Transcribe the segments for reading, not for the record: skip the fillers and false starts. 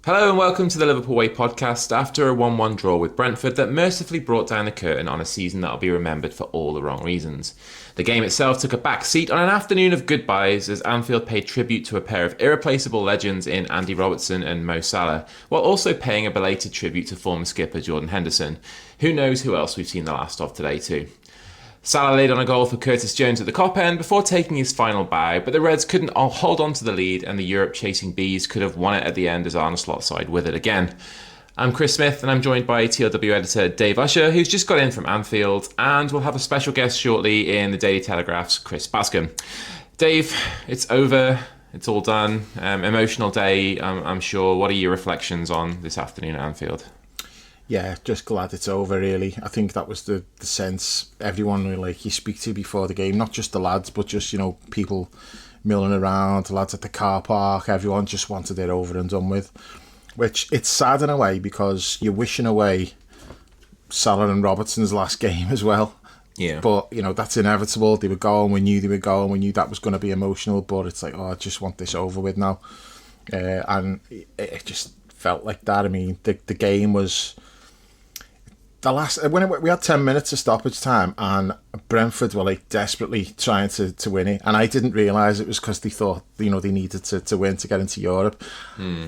Hello and welcome to the Liverpool Way podcast after a 1-1 draw with Brentford that mercifully brought down the curtain on a season that will be remembered for all the wrong reasons. The game itself took a back seat on an afternoon of goodbyes as Anfield paid tribute to a pair of irreplaceable legends in Andy Robertson and Mo Salah, while also paying a belated tribute to former skipper Jordan Henderson. Who knows who else we've seen the last of today too. Salah laid on a goal for Curtis Jones at the Kop end before taking his final bow, but the Reds couldn't hold on to the lead and the Europe-chasing Bees could have won it at the end as Arne Slot's side withered again. I'm Chris Smith and I'm joined by TLW editor Dave Usher, who's just got in from Anfield, and we'll have a special guest shortly in the Daily Telegraph's Chris Bascombe. Dave, it's over, it's all done, emotional day, I'm sure. What are your reflections on this afternoon at Anfield? Yeah, just glad it's over, really. I think that was the sense everyone you speak to before the game, not just the lads, but just, people milling around, the lads at the car park, everyone just wanted it over and done with. Which, it's sad in a way, because you're wishing away Salah and Robertson's last game as well. Yeah. But, that's inevitable. They were going, we knew they were going, we knew that was going to be emotional, but it's like, I just want this over with now. And it just felt like that. I mean, the game was... we had 10 minutes of stoppage time and Brentford were desperately trying to win it, and I didn't realise it was because they thought they needed to win to get into Europe.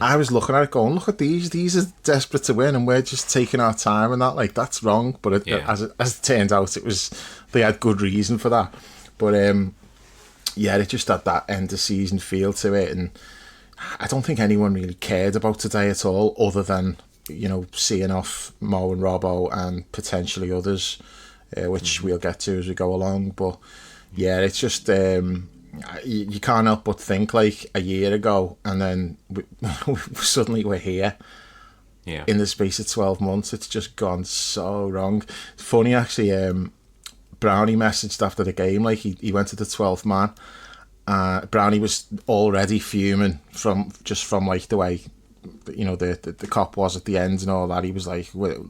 I was looking at it going, look at these are desperate to win and we're just taking our time and that's wrong, but as it turned out they had good reason for that. But it just had that end of season feel to it, and I don't think anyone really cared about today at all other than seeing off Mo and Robbo and potentially others, which we'll get to as we go along. But yeah, it's just you can't help but think a year ago, and then suddenly we're here. Yeah. In the space of 12 months, it's just gone so wrong. It's funny actually. Brownie messaged after the game, he went to the 12th man. Brownie was already fuming from the way. The cop was at the end and all that. He was like, well,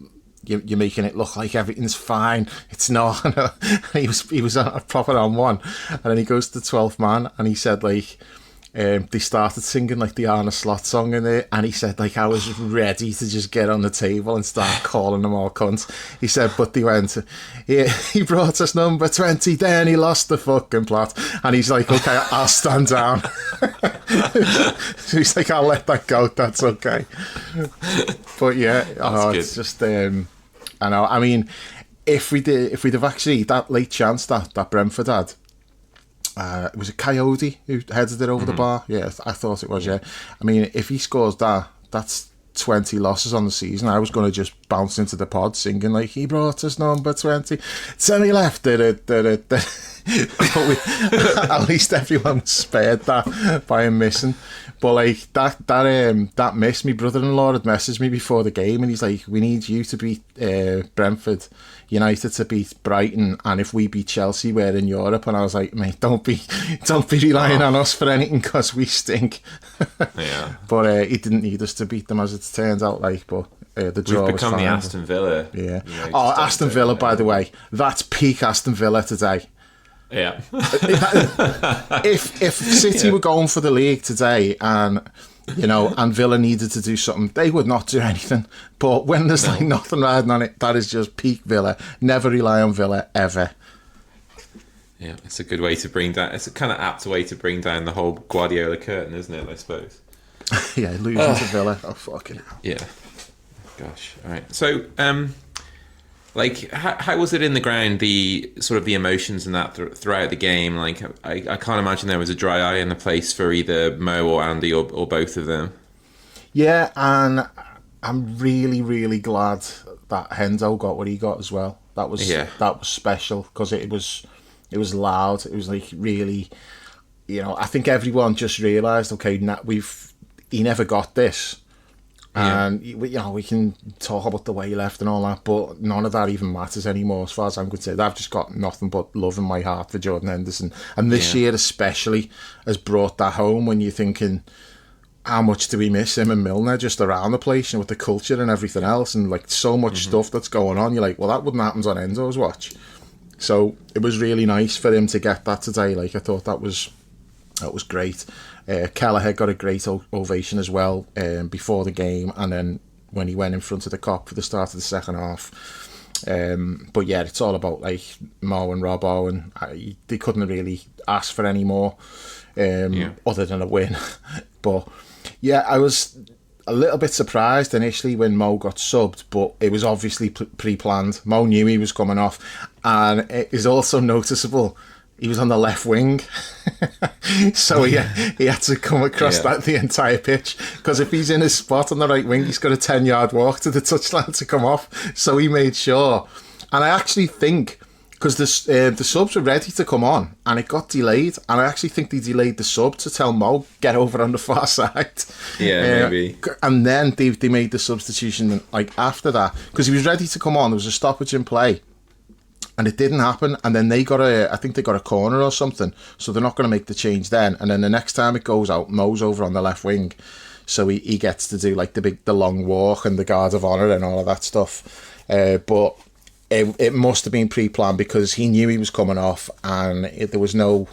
you're making it look like everything's fine. It's not. he was proper on one, and then he goes to the 12th man and he said they started singing the Arne Slot song in there, and he said I was ready to just get on the table and start calling them all cunts. He said, but they went, he brought us number 20, then he lost the fucking plot, and he's like, okay, I'll stand down. So he's like, I'll let that go, that's okay. But yeah, it's just I know. I mean, if we'd have actually that late chance that Brentford had. It was a Coyote who headed it over the bar. Yeah, I thought it was, yeah. I mean, if he scores that's 20 losses on the season. I was going to just bounce into the pod singing he brought us number 20. Semi-left, But at least everyone was spared that by him missing. But that miss, my brother-in-law had messaged me before the game, and he's like, we need you to beat Brentford, United to beat Brighton, and if we beat Chelsea, we're in Europe. And I was like, mate, don't be relying on us for anything, because we stink. Yeah. But he didn't need us to beat them, as it turns out. But the draw We've was become fine. the Aston Villa. Yeah. Aston Villa, by the way, that's peak Aston Villa today. Yeah. if City were going for the league today and Villa needed to do something, they would not do anything. But when there's nothing riding on it, that is just peak Villa. Never rely on Villa ever. Yeah, it's a good way to bring down. It's a kind of apt way to bring down the whole Guardiola curtain, isn't it? I suppose. Yeah, losing to Villa. Oh fucking hell. Yeah. Gosh. All right. So, how was it in the ground? The sort of the emotions and that throughout the game. I can't imagine there was a dry eye in the place for either Mo or Andy or both of them. Yeah, and I'm really, really glad that Hendo got what he got as well. That was special, because it was loud. It was really, I think everyone just realised, okay, he never got this. Yeah. And we can talk about the way he left and all that, but none of that even matters anymore as far as I'm concerned. I've just got nothing but love in my heart for Jordan Henderson, and this year especially has brought that home. When you're thinking, how much do we miss him and Milner just around the place, with the culture and everything else, and so much stuff that's going on. You're like, well, that wouldn't happen on Enzo's watch. So it was really nice for him to get that today. I thought that was That was great. Kelleher got a great ovation as well before the game, and then when he went in front of the Kop for the start of the second half. But yeah, it's all about like Mo and Robbo, and they couldn't really ask for any more other than a win. But yeah, I was a little bit surprised initially when Mo got subbed, but it was obviously pre-planned. Mo knew he was coming off, and it is also noticeable he was on the left wing. So he had to come across the entire pitch, because if he's in his spot on the right wing, he's got a 10-yard walk to the touchline to come off. So he made sure. And I actually think, because the subs were ready to come on and it got delayed, and I actually think they delayed the sub to tell Mo, get over on the far side. Yeah, maybe. And then they made the substitution like after that, because he was ready to come on. There was a stoppage in play and it didn't happen, and then I think they got a corner or something, so they're not going to make the change then. And then the next time it goes out, Mo's over on the left wing, so he gets to do like the long walk and the guard of honour and all of that stuff. But it must have been pre-planned, because he knew he was coming off, and there was no,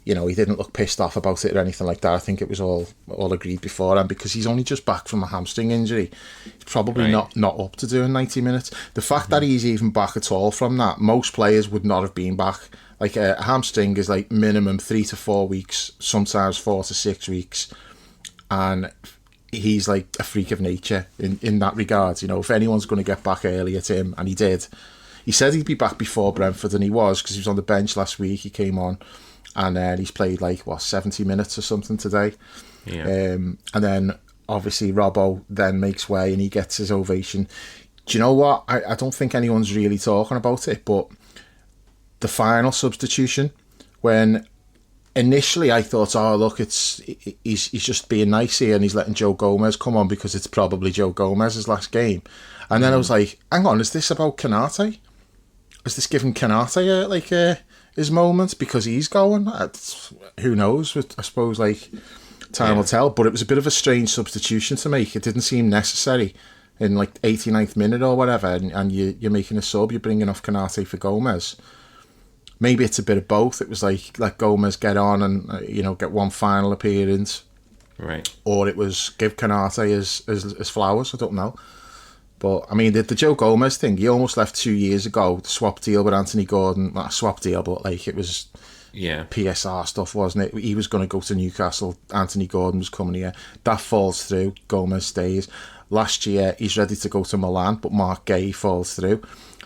he didn't look pissed off about it or anything like that. I think it was all agreed beforehand, because he's only just back from a hamstring injury. He's probably not up to doing 90 minutes. The fact that he's even back at all from that, most players would not have been back. Like a hamstring is like minimum 3 to 4 weeks, sometimes 4 to 6 weeks, and he's like a freak of nature in that regard. If anyone's going to get back early, it's him, and he did. He said he'd be back before Brentford, and he was, because he was on the bench last week. He came on, and then he's played 70 minutes or something today. Yeah. And then obviously Robbo then makes way and he gets his ovation. Do you know what? I don't think anyone's really talking about it, but the final substitution, when initially I thought, oh look, he's just being nice here and he's letting Joe Gomez come on because it's probably Joe Gomez's last game. And then I was like, hang on, is this about Kanate? Is this giving Kanate his moment because he's going? Who knows? I suppose time will tell. But it was a bit of a strange substitution to make. It didn't seem necessary in 89th minute or whatever, and you're making a sub, you're bringing off Kanate for Gomez. Maybe it's a bit of both. It was let Gomez get on and get one final appearance, right? Or it was give Kanate his flowers. I don't know. But I mean, the Joe Gomez thing, he almost left 2 years ago. The swap deal with Anthony Gordon, not a swap deal, but it was PSR stuff, wasn't it? He was going to go to Newcastle. Anthony Gordon was coming here. That falls through. Gomez stays. Last year, he's ready to go to Milan, but Mark Gay falls through.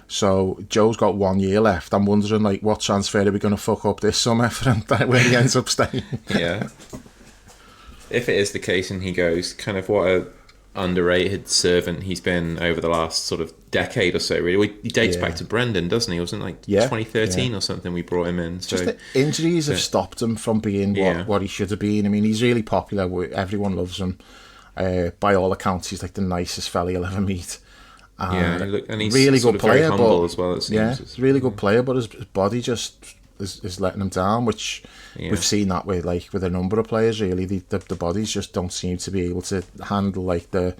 So Joe's got 1 year left. I'm wondering what transfer are we going to fuck up this summer for him, where he ends up staying. Yeah. If it is the case and he goes, kind of what a underrated servant he's been over the last sort of decade or so, really. He dates back to Brendan, doesn't he? Wasn't it 2013 or something we brought him in? So, just the injuries have stopped him from being what he should have been. I mean, he's really popular. Everyone loves him. By all accounts, he's the nicest fella you'll ever meet. And he's really good player, humble as well. It seems. Yeah, really good player, but his body just is letting him down, which we've seen that with a number of players. Really, the bodies just don't seem to be able to handle the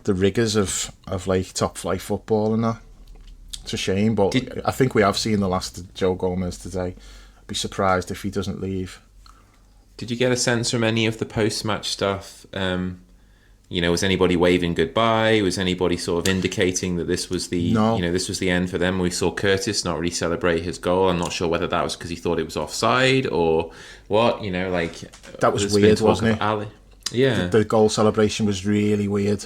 rigours of top flight football and that. It's a shame, but I think we have seen the last of Joe Gomez today. I'd be surprised if he doesn't leave. Did you get a sense from any of the post-match stuff? Was anybody waving goodbye? Was anybody sort of indicating that this was the this was the end for them? We saw Curtis not really celebrate his goal. I'm not sure whether that was because he thought it was offside or what. That was weird, wasn't it? Ali. Yeah, the goal celebration was really weird.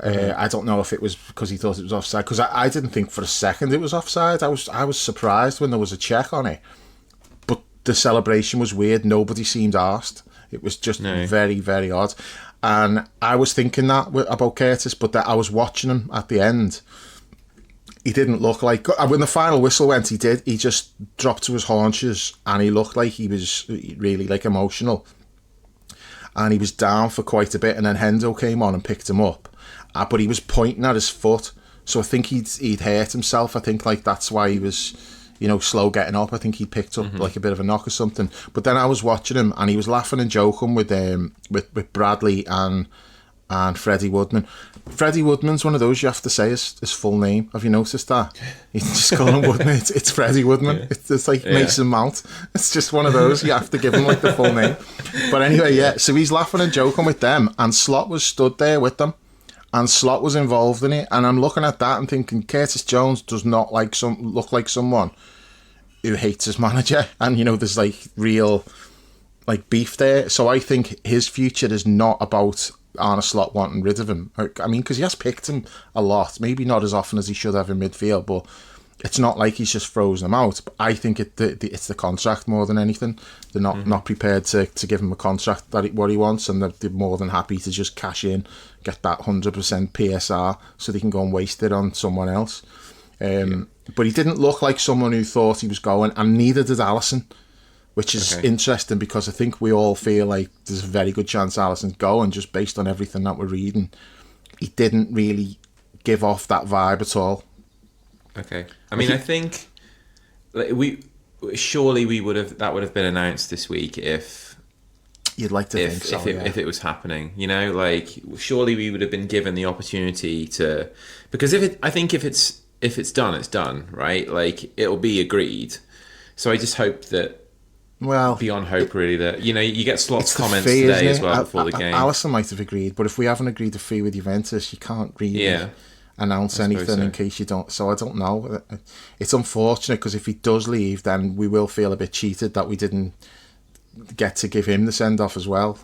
I don't know if it was because he thought it was offside, because I didn't think for a second it was offside. I was surprised when there was a check on it, but the celebration was weird. Nobody seemed arsed. It was just very, very odd. And I was thinking that about Curtis, but that I was watching him at the end. He didn't look like... When the final whistle went, he just dropped to his haunches and he looked like he was really emotional. And he was down for quite a bit, and then Hendo came on and picked him up. But he was pointing at his foot, so I think he'd hurt himself. I think that's why he was... slow getting up. I think he picked up a bit of a knock or something. But then I was watching him and he was laughing and joking with Bradley and and Freddie Woodman. Freddie Woodman's one of those you have to say his full name. Have you noticed that? You just call him Woodman. It's Freddie Woodman. Yeah. It's like Mason Mount. It's just one of those you have to give him like the full name. But anyway, yeah. So he's laughing and joking with them, and Slot was stood there with them, and Slot was involved in it. And I'm looking at that and thinking, Curtis Jones does not look like someone who hates his manager, and there's like real like beef there. So I think his future is not about Arne Slot wanting rid of him. I mean, because he has picked him a lot, maybe not as often as he should have in midfield, but it's not like he's just frozen him out. But I think it's the contract more than anything. They're not prepared to give him a contract what he wants, and they're more than happy to just cash in, get that 100% PSR, so they can go and waste it on someone else. But he didn't look like someone who thought he was going, and neither did Alisson, which is interesting, because I think we all feel like there's a very good chance Alisson's going, just based on everything that we're reading. He didn't really give off that vibe at all. Okay. I mean, I think that would have been announced this week if you'd like to think so, if it was happening. Like surely we would have been given the opportunity to, because I think if it's done, it's done, right? Like it'll be agreed. So I just hope that. Well, beyond hope, really, that you get Slot's comments fee, today as well before the game. Alisson might have agreed, but if we haven't agreed a fee with Juventus, you can't really announce anything in case you don't. So I don't know. It's unfortunate, because if he does leave, then we will feel a bit cheated that we didn't get to give him the send off as well.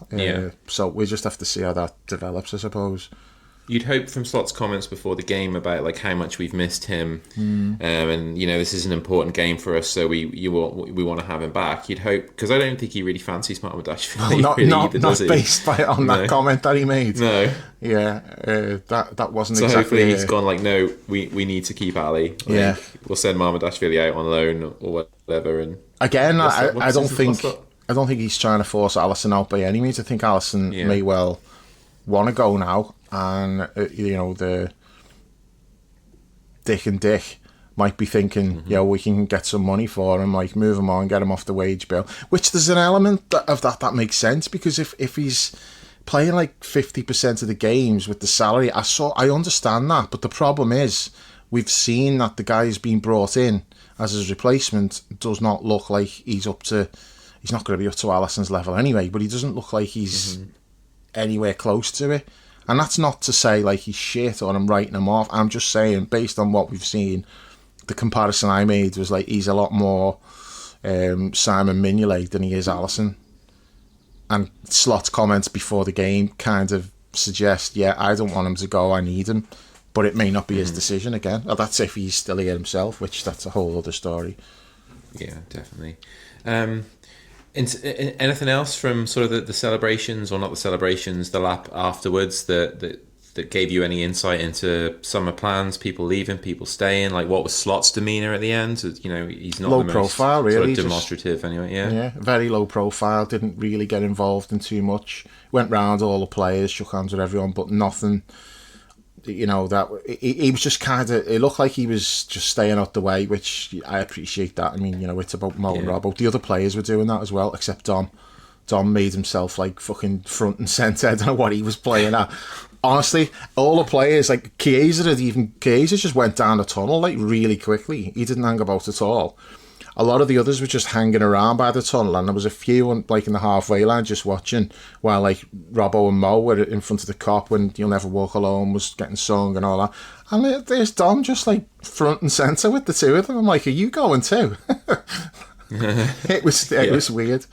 So we just have to see how that develops, I suppose. You'd hope from Slot's comments before the game about like how much we've missed him, and this is an important game for us, so we want to have him back. You'd hope, because I don't think he really fancies Mamadashvili. Not based on that comment that he made. No, that wasn't. So exactly hopefully he's gone like, no, we need to keep Ali. We'll send Mamadashvili out on loan or whatever. And again, I don't think he's trying to force Alisson out by any means. I think Alisson may well want to go now. And the Dick and Dick might be thinking, we can get some money for him, like move him on, get him off the wage bill. Which there's an element of that makes sense, because if he's playing like 50% of the games with the salary, I understand that. But the problem is, we've seen that the guy who's been brought in as his replacement does not look like he's not going to be up to Alisson's level anyway. But he doesn't look like he's anywhere close to it. And that's not to say like he's shit or I'm writing him off. I'm just saying, based on what we've seen, the comparison I made was like he's a lot more Simon Mignolet than he is Alisson. And Slot's comments before the game kind of suggest, I don't want him to go, I need him. But it may not be his decision again. That's if he's still here himself, which that's a whole other story. Yeah, definitely. Anything else from sort of the celebrations, or not the celebrations, the lap afterwards that gave you any insight into summer plans, people leaving, people staying? Like, what was Slot's demeanour at the end? He's not low the most profile, really, sort of demonstrative anyway. Yeah, very low profile. Didn't really get involved in too much. Went round all the players, shook hands with everyone, but nothing. That he was just kind of. It looked like he was just staying out the way, which I appreciate that. I mean, it's about Mo and Robbo. The other players were doing that as well, except Dom. Dom made himself like fucking front and centre. I don't know what he was playing at. Honestly, all the players, like Chiesa just went down the tunnel like really quickly. He didn't hang about at all. A lot of the others were just hanging around by the tunnel, and there was a few like in the halfway line just watching, while like Robbo and Mo were in front of the cop when You'll Never Walk Alone was getting sung and all that. And there's Dom just like front and centre with the two of them. I'm like, are you going too? It was weird.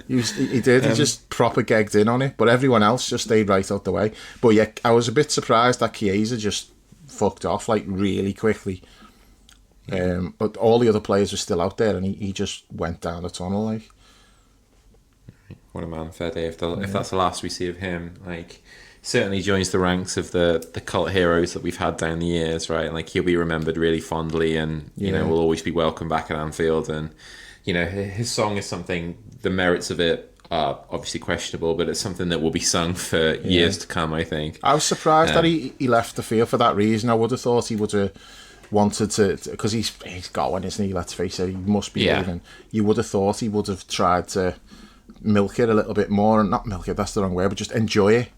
He just proper gegged in on it, but everyone else just stayed right out the way. But yeah, I was a bit surprised that Chiesa just fucked off like really quickly. But all the other players were still out there, and he just went down the tunnel like. What a man, fair day. If that's the last we see of him, like, certainly joins the ranks of the cult heroes that we've had down the years, right? Like, he'll be remembered really fondly, and will always be welcome back at Anfield. And his song is something. The merits of it are obviously questionable, but it's something that will be sung for years to come, I think. I was surprised that he left the field for that reason. I would have thought he would have wanted to, because he's going, isn't he? Let's face it, he must be leaving. You would have thought he would have tried to milk it a little bit more, and not milk it, that's the wrong way, but just enjoy it,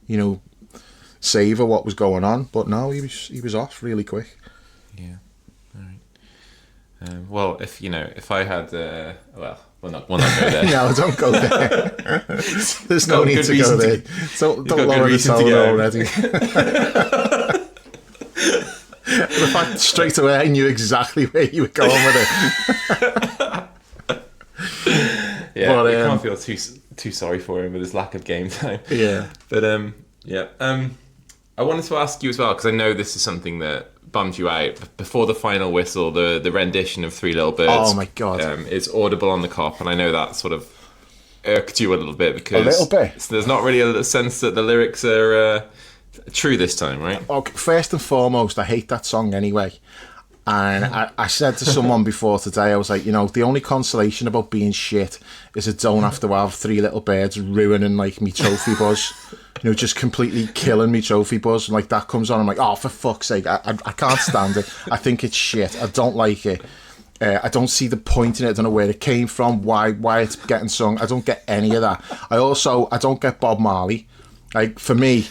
savour what was going on. But no, he was off really quick. Yeah. All right. Well, if I had, we'll not go there. No, don't go there. There's no need to go there. Don't lower the tone already. The fact straight away I knew exactly where you were going with it. Yeah, but, you can't feel too sorry for him with his lack of game time. Yeah. But I wanted to ask you as well, because I know this is something that bummed you out. Before the final whistle, the rendition of Three Little Birds. Oh my God. Is audible on the cop, and I know that sort of irked you a little bit, because a little bit. There's not really a sense that the lyrics are true this time, right? Okay, first and foremost, I hate that song anyway. And I said to someone before today, I was like, the only consolation about being shit is I don't have to have Three Little Birds ruining like me trophy buzz. Just completely killing me trophy buzz. And like that comes on, I'm like, oh, for fuck's sake, I can't stand it. I think it's shit. I don't like it. I don't see the point in it. I don't know where it came from, why it's getting sung. I don't get any of that. I don't get Bob Marley. Like, for me,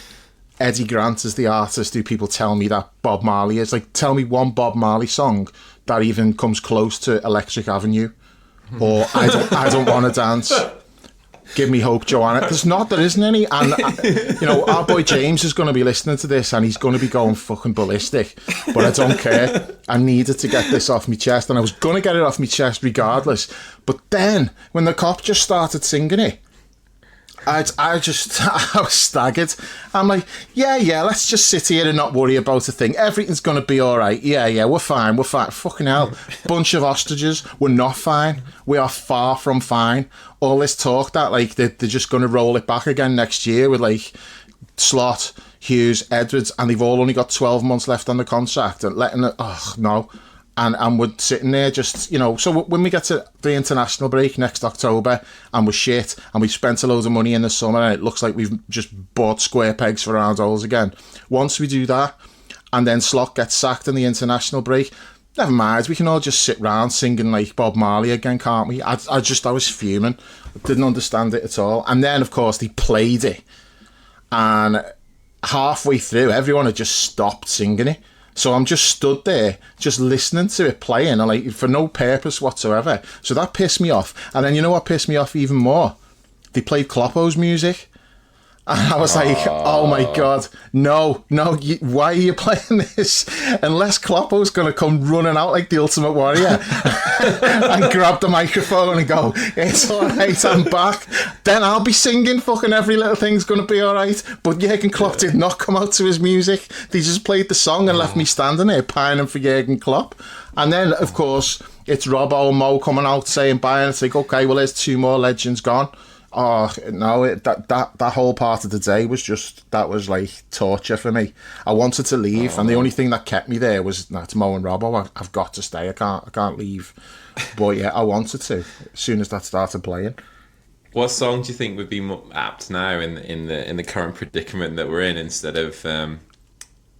Eddie Grant is the artist who people tell me that Bob Marley is. Like, tell me one Bob Marley song that even comes close to Electric Avenue, or I don't want to dance. Give me hope, Joanna. There isn't any. And our boy James is going to be listening to this, and he's going to be going fucking ballistic. But I don't care. I needed to get this off my chest, and I was going to get it off my chest regardless. But then, when the cop just started singing it, I was staggered. I'm like, yeah, let's just sit here and not worry about a thing. Everything's going to be all right. Yeah, we're fine. Fucking hell. Bunch of ostriches. We're not fine. We are far from fine. All this talk that, like, they're just going to roll it back again next year with, like, Slot, Hughes, Edwards, and they've all only got 12 months left on the contract, and letting it, no. And we're sitting there just, so when we get to the international break next October and we're shit and we've spent a load of money in the summer and it looks like we've just bought square pegs for round holes again. Once we do that and then Slot gets sacked in the international break, never mind, we can all just sit round singing like Bob Marley again, can't we? I was fuming. I didn't understand it at all. And then, of course, they played it. And halfway through, everyone had just stopped singing it. So I'm just stood there, just listening to it playing, and like for no purpose whatsoever. So that pissed me off. And then you know what pissed me off even more? They played Kloppo's music. And I was like, oh my God, no, why are you playing this? Unless Kloppo's going to come running out like the Ultimate Warrior and grab the microphone and go, it's all right, I'm back. Then I'll be singing fucking Every Little Thing's going to be all right. But Jurgen Klopp did not come out to his music. They just played the song and left me standing there pining for Jurgen Klopp. And then, of course, it's Robbo and Mo coming out saying bye, and it's like, okay, well, there's two more legends gone. Oh no! That whole part of the day that was like torture for me. I wanted to leave, and the only thing that kept me there was it's Mo and Robbo. I've got to stay. I can't leave. But yeah, I wanted to as soon as that started playing. What song do you think would be more apt now in the current predicament that we're in, instead of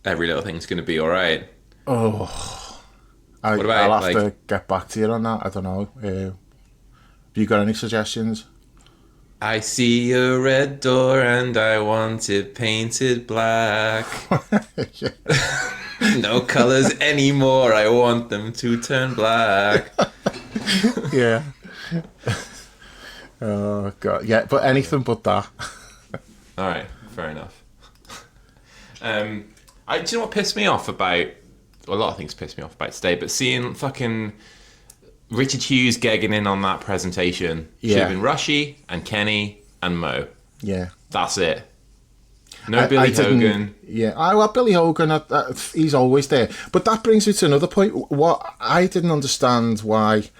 Every Little Thing's Gonna Be Alright? Oh, what about, I'll have to get back to you on that. I don't know. Have you got any suggestions? I see a red door and I want it painted black. No colours anymore, I want them to turn black. Yeah. Oh God, yeah, but anything but that. Alright, fair enough. Do you know what pissed me off about, a lot of things pissed me off about today, but seeing fucking Richard Hughes gegging in on that presentation. Should have been Rushy and Kenny and Mo. Yeah. That's it. No Billy Hogan. Yeah. Well, Billy Hogan, he's always there. But that brings me to another point. What I didn't understand why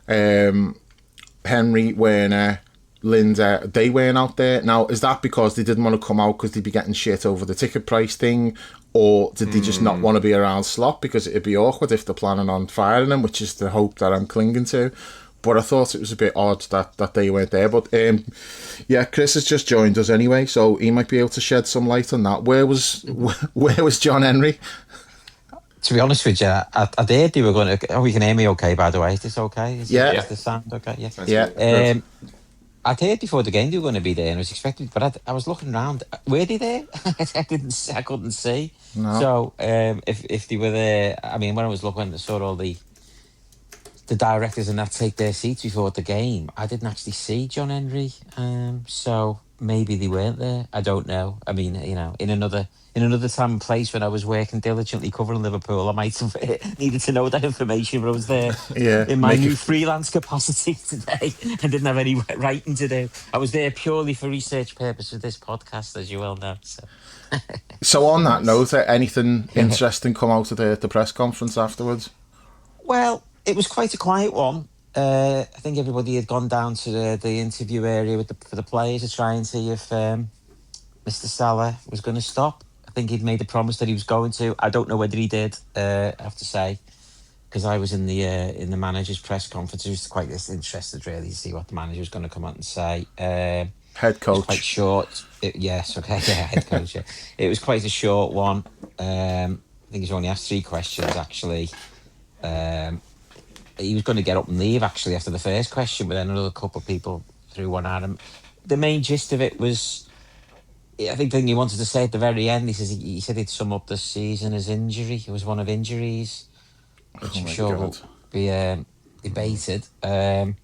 Henry, Werner, Linda, they weren't out there. Now, is that because they didn't want to come out because they'd be getting shit over the ticket price thing? Or did they just not want to be around Slot because it'd be awkward if they're planning on firing him, which is the hope that I'm clinging to. But I thought it was a bit odd that they weren't there. But yeah, Chris has just joined us anyway, so he might be able to shed some light on that. Where was John Henry? To be honest with you, I heard they were going to... Oh, you can hear me okay, by the way. Is this okay? Is the sound okay? Yes. Yeah. I'd heard before the game they were going to be there, and I was expecting, but I was looking around. Were they there? I didn't. I couldn't see. No. So if they were there, I mean, when I was looking, I saw all the directors and that take their seats before the game. I didn't actually see John Henry, so maybe they weren't there. I don't know. I mean, in another time and place when I was working diligently covering Liverpool, I might have needed to know that information, but I was there Yeah, in my new freelance capacity today and didn't have any writing to do. I was there purely for research purposes of this podcast, as you well know. So on that note, anything interesting come out of the press conference afterwards? Well, it was quite a quiet one. I think everybody had gone down to the interview area for the players to try and see if Mr. Salah was going to stop. I think he'd made a promise that he was going to. I don't know whether he did. I have to say, because I was in the manager's press conference. I was quite interested really to see what the manager was going to come out and say. Head coach. It was quite short. Yes, okay, yeah, head coach. Yeah. It was quite a short one. I think he's only asked 3 questions actually. He was going to get up and leave actually after the first question, but then another couple of people threw one at him. The main gist of it was, I think the thing he wanted to say at the very end, he said he'd sum up the season as injury. It was one of injuries, which I'm sure will be debated. And,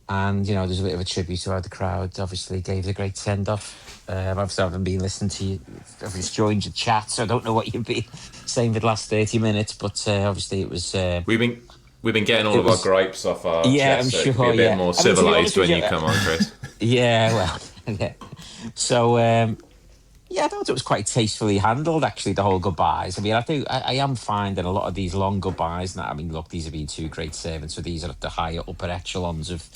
there's a bit of a tribute to how the crowd obviously gave the great send-off. Obviously, I haven't been listening to you. I've just joined your chat, so I don't know what you've been saying for the last 30 minutes, but obviously it was... We've been getting all of our gripes off our chest, so it could be a bit more civilised when you come on, Chris. Yeah, well, yeah. So, I thought it was quite tastefully handled, actually, the whole goodbyes. I mean, I am finding a lot of these long goodbyes now. I mean, look, these have been 2 great servants, so these are at the higher upper echelons of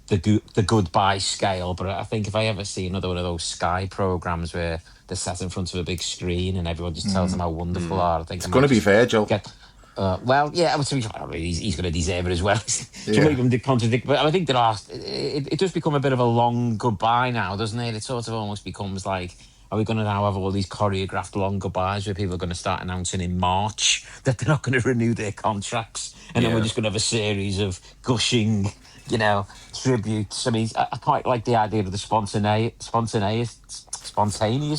the goodbye scale. But I think if I ever see another one of those Sky programmes where they're sat in front of a big screen and everyone just tells them how wonderful they are, I think it's going to be Virgil. Well, yeah, he's going to deserve it as well. To contradict, but I think it does become a bit of a long goodbye now, doesn't it? It sort of almost becomes like, are we going to now have all these choreographed long goodbyes where people are going to start announcing in March that they're not going to renew their contracts, and then we're just going to have a series of gushing, tributes. I mean, I quite like the idea of the spontaneous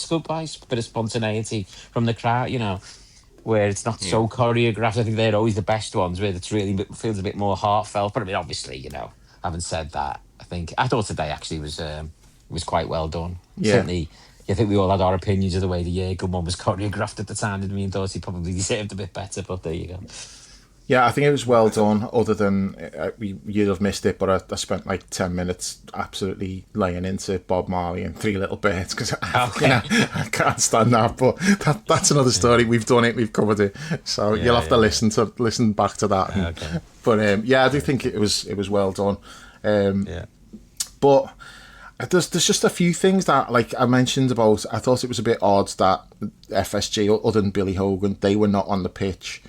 goodbyes, bit of spontaneity from the crowd, where it's not so choreographed. I think they're always the best ones, where it really feels a bit more heartfelt. But I mean, obviously, having said that, I thought today actually was quite well done. Yeah. Certainly, I think we all had our opinions of the way the Jürgen one was choreographed at the time, didn't we? And thought he probably deserved a bit better, but there you go. Yeah, I think it was well done, other than you'd have missed it, but I spent like 10 minutes absolutely laying into Bob Marley and Three Little Birds because I can't stand that, but that's another story. We've done it, we've covered it, so you'll have to listen back to that. Okay. But I do think it was well done. But there's just a few things that, like I mentioned about, I thought it was a bit odd that FSG, other than Billy Hogan, they were not on the pitch.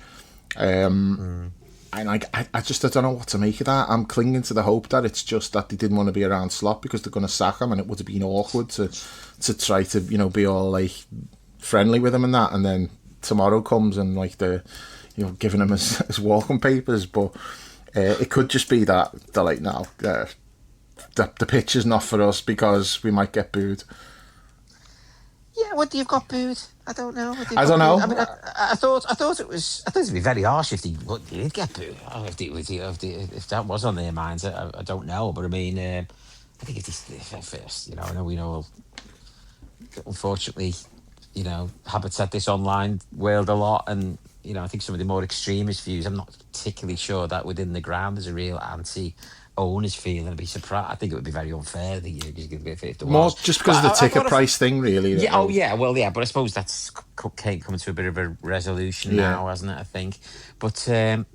And I don't know what to make of that. I'm clinging to the hope that it's just that they didn't want to be around Slot because they're going to sack him, and it would have been awkward to try to be all like friendly with him and that, and then tomorrow comes and like the giving him his walking papers. But it could just be that they're like, no, the pitch is not for us because we might get booed. Yeah, would you have got booed? I don't know. I don't know. I mean, I thought it would be very harsh if he did get booed. If that was on their minds, I don't know. But I mean, I think if first, I know we know. Unfortunately, Habit's at this online world a lot, and I think some of the more extremist views. I'm not particularly sure that within the ground there's a real anti-owners feeling. I'd be surprised. I think it would be very unfair that if there more was. just because of the ticket price thing, really. Yeah. Oh, yeah. Well, yeah. But I suppose that's coming to a bit of a resolution now, hasn't it? I think. But I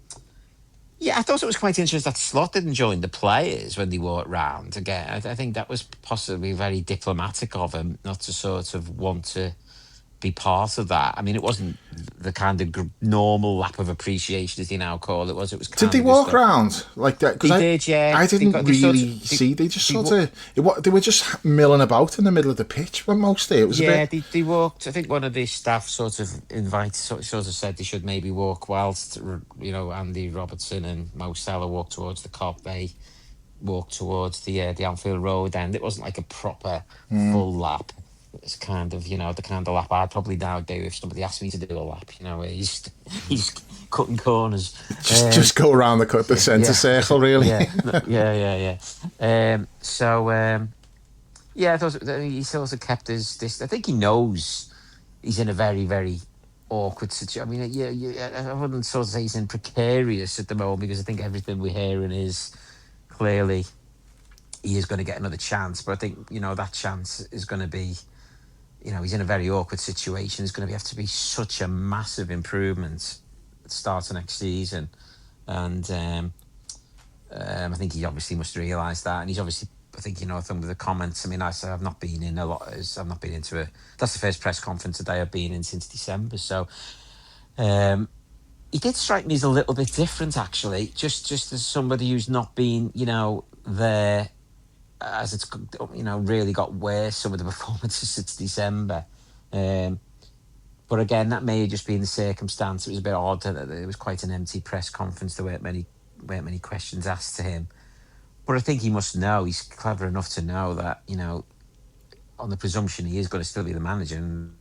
thought it was quite interesting that Slot didn't join the players when they walked round. Again, I think that was possibly very diplomatic of him not to sort of want to be part of that. I mean, it wasn't the kind of normal lap of appreciation, as they now call it. Was it? Did they walk round like that? They did, yeah. I didn't really see. They just they were just milling about in the middle of the pitch when mostly it was. Yeah, they walked. I think one of the staff sort of said they should maybe walk whilst Andy Robertson and Mo Salah walked towards the Cop. They walk towards the Anfield Road end. It wasn't like a proper full lap. It's kind of, the kind of lap I'd probably now do if somebody asked me to do a lap, where he's cutting corners. Just go around the centre circle, really. Yeah. I thought he's also kept this. I think he knows he's in a very, very awkward situation. I mean, I wouldn't sort of say he's in precarious at the moment, because I think everything we're hearing is clearly he is going to get another chance. But I think, that chance is going to be, he's in a very awkward situation. It's going to have to be such a massive improvement at the start of next season. And I think he obviously must realise that. And he's obviously, I think, some of the comments, I mean, I say I've not been in a lot. I've not been into that's the first press conference today I've been in since December. So he did strike me as a little bit different, actually, just as somebody who's not been, there as it's, really got worse, some of the performances since December. But again, that may have just been the circumstance. It was a bit odd that it was quite an empty press conference. There weren't many questions asked to him. But I think he must know, he's clever enough to know that, on the presumption he is going to still be the manager. And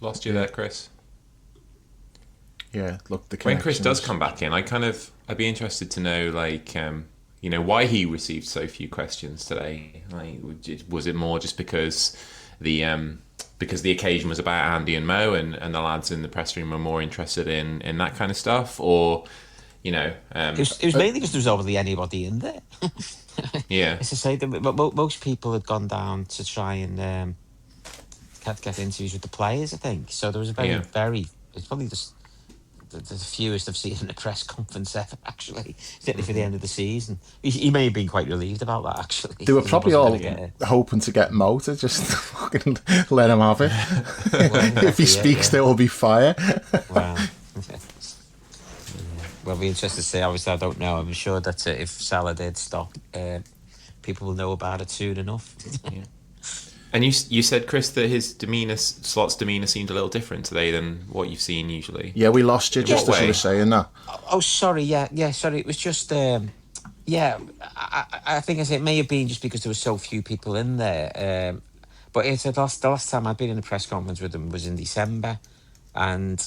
lost you there, Chris. Yeah, look, when Chris does come back in, I'd be interested to know, why he received so few questions today. Like, was it more just because the occasion was about Andy and Mo, and the lads in the press room were more interested in that kind of stuff, or it was mainly because there was hardly anybody in there. Yeah, as I say, most people had gone down to try and get interviews with the players, I think. So there was a very it's probably just the fewest I've seen in a press conference ever, actually, certainly for the end of the season. He may have been quite relieved about that, actually. They were probably all hoping to get Mo to just fucking let him have it. If he speaks, there will be fire. Well, we'll be interested to see. Obviously, I don't know. I'm sure that if Salah did stop, people will know about it soon enough. Yeah. And you said, Chris, that Slot's demeanour seemed a little different today than what you've seen usually. Yeah, we lost you just as you were saying that. Oh, sorry. Yeah, sorry. It was just, I think it may have been just because there were so few people in there. But the last time I'd been in a press conference with him was in December, and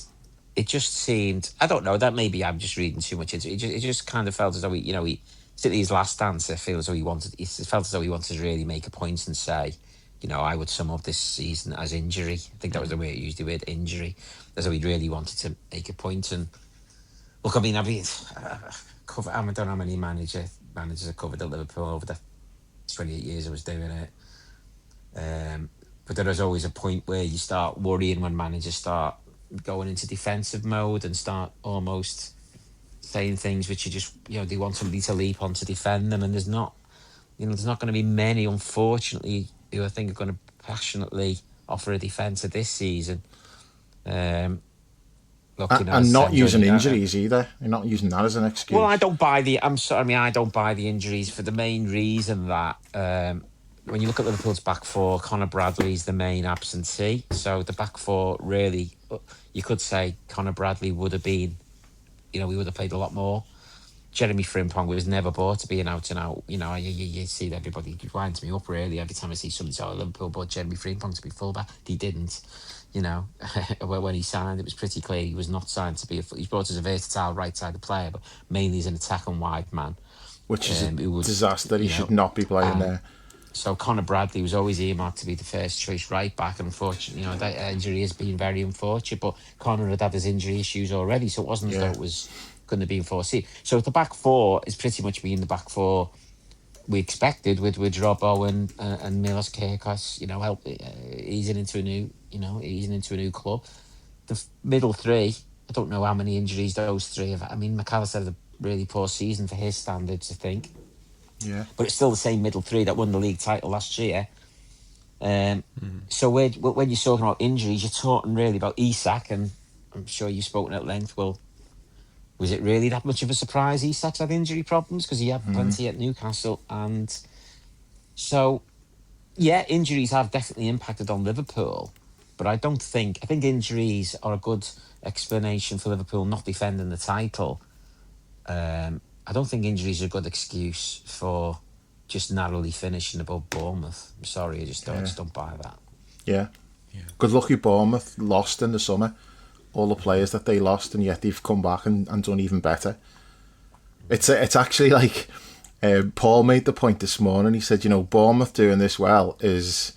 it just seemed, I don't know, that maybe I'm just reading too much into it. It just kind of felt as though he certainly his last answer, it felt as though he wanted to really make a point and say, I would sum up this season as injury. I think that was the way it used the word injury. As though he really wanted to make a point. And look, I mean, I don't know how many managers I covered at Liverpool over the 28 years I was doing it. But there is always a point where you start worrying when managers start going into defensive mode and start almost saying things which you just, they want somebody to leap on to defend them. And there's not going to be many, unfortunately, who I think are going to passionately offer a defence of this season. And not using injuries either. You're not using that as an excuse. Well, I don't buy the injuries for the main reason that when you look at Liverpool's back four, Conor Bradley's the main absentee. So the back four, really, you could say Conor Bradley would have been, we would have played a lot more. Jeremy Frimpong was never bought to be an out-and-out. You see that everybody winds me up, really, every time I see somebody say, Liverpool bought Jeremy Frimpong to be fullback. He didn't. When he signed, it was pretty clear he was not signed to be he's brought as a versatile right-sided player, but mainly as an attack and wide man. Which is a disaster. He should not be playing there. So Conor Bradley was always earmarked to be the first choice right-back. Unfortunately, that injury has been very unfortunate, but Conor had his injury issues already, so it wasn't as though it was couldn't have been foreseen. So the back four is pretty much being the back four we expected with Robbo and Milos Kerkos, easing into a new club. The middle three, I don't know how many injuries those three have. I mean, McAllister had a really poor season for his standards, I think. Yeah. But it's still the same middle three that won the league title last year. So when you're talking about injuries, you're talking really about Isak, and I'm sure you've spoken at length. Well, was it really that much of a surprise Isak's had injury problems? Because he had plenty at Newcastle. And so, injuries have definitely impacted on Liverpool. But I think injuries are a good explanation for Liverpool not defending the title. I don't think injuries are a good excuse for just narrowly finishing above Bournemouth. I'm sorry, I just don't buy that. Yeah. Good lucky Bournemouth lost in the summer. All the players that they lost, and yet they've come back and done even better. It's actually like Paul made the point this morning. He said, Bournemouth doing this well is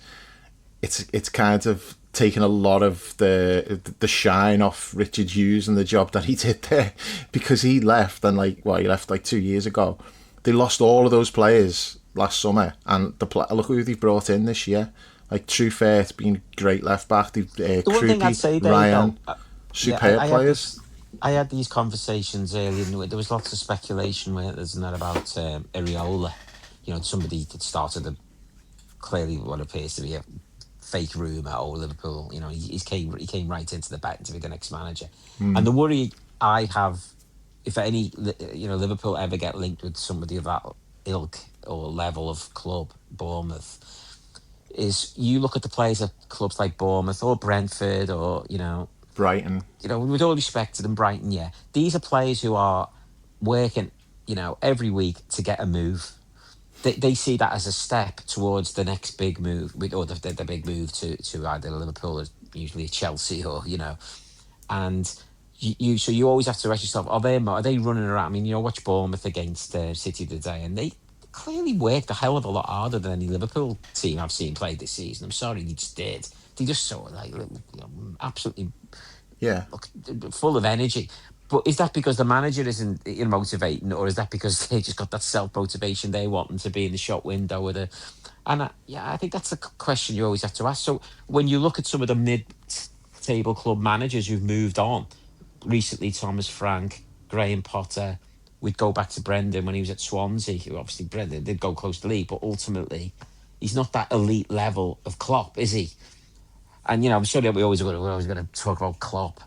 it's kind of taken a lot of the shine off Richard Hughes and the job that he did there, because he left and he left 2 years ago. They lost all of those players last summer, and look who they brought in this year. Truefair's been great left back. The one thing I'd say, Dave, Ryan, superb players. I had these conversations earlier, and there was lots of speculation about Areola. Somebody that started clearly what appears to be a fake rumour. Liverpool. He came right into the bet to be the next manager. And the worry I have, if any, Liverpool ever get linked with somebody of that ilk or level of club, Bournemouth, is you look at the players at clubs like Bournemouth or Brentford or Brighton. With all respect to them, Brighton, yeah. These are players who are working, every week to get a move. They see that as a step towards the next big move, or the big move to either Liverpool or usually Chelsea or, And so you always have to ask yourself, are they running around? I mean, watch Bournemouth against City today, and they clearly worked a hell of a lot harder than any Liverpool team I've seen play this season. I'm sorry, they just did. They just sort of absolutely full of energy. But is that because the manager isn't motivating, or is that because they just got that self-motivation they want them to be in the shop window with a... And I think that's a question you always have to ask. So when you look at some of the mid-table club managers who've moved on, recently Thomas Frank, Graham Potter, we'd go back to Brendan when he was at Swansea, who obviously Brendan did go close to league, but ultimately he's not that elite level of Klopp, is he? And, I'm sorry we're always going to talk about Klopp,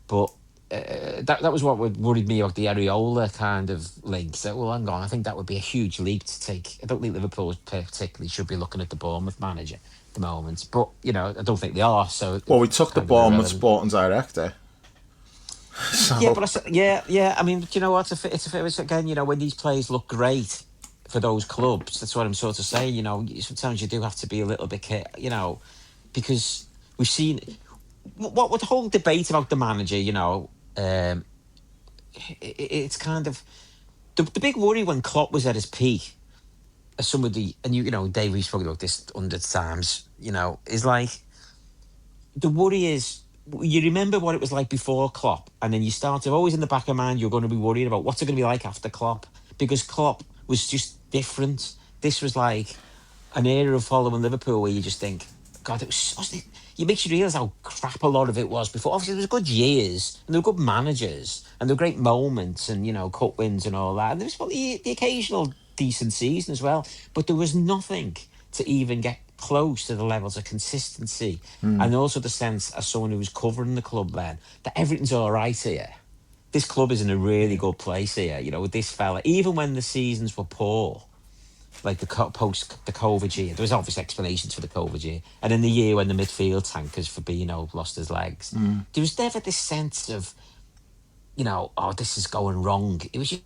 but that was what worried me about the Areola kind of link. So, well, hang on, I think that would be a huge leap to take. I don't think Liverpool particularly should be looking at the Bournemouth manager at the moment, but, I don't think they are. So, well, we took the Bournemouth sporting director. So. Yeah, but I mean, do you know what? It's again, when these players look great for those clubs, that's what I'm sort of saying. Sometimes you do have to be a little bit careful, because we've seen what the whole debate about the manager. It's kind of the big worry when Klopp was at his peak. As somebody, and Dave, we've spoken about this 100 times. Is like the worry is. You remember what it was like before Klopp, and then you started always in the back of mind, you're going to be worried about what's it going to be like after Klopp, because Klopp was just different. This was like an era of following Liverpool where you just think, God, it makes you realise how crap a lot of it was before. Obviously, there was good years, and there were good managers, and there were great moments, and, cup wins and all that. And there was probably the occasional decent season as well, but there was nothing to even get close to the levels of consistency, and also the sense, as someone who was covering the club then, that everything's all right here. This club is in a really good place here, with this fella. Even when the seasons were poor, like post the COVID year, there was obvious explanations for the COVID year, and in the year when the midfield tankers Fabinho lost his legs, there was never this sense of, this is going wrong. It was just...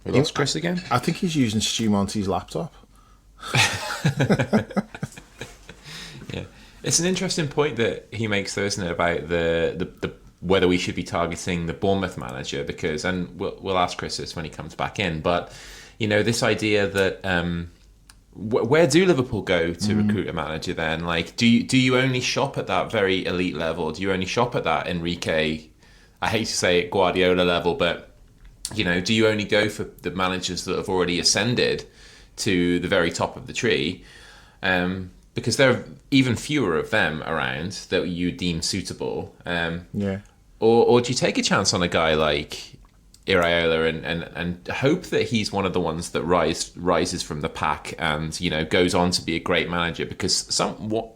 We lost Chris again? I think he's using Stu Monty's laptop. Yeah. It's an interesting point that he makes, though, isn't it, about the whether we should be targeting the Bournemouth manager, because, and we'll ask Chris this when he comes back in, but, this idea that where do Liverpool go to recruit a manager then? Like, do you only shop at that very elite level? Do you only shop at that Enrique, I hate to say it, Guardiola level, but do you only go for the managers that have already ascended to the very top of the tree? Because there are even fewer of them around that you deem suitable. Or do you take a chance on a guy like Iraola and hope that he's one of the ones that rises from the pack and, goes on to be a great manager? Because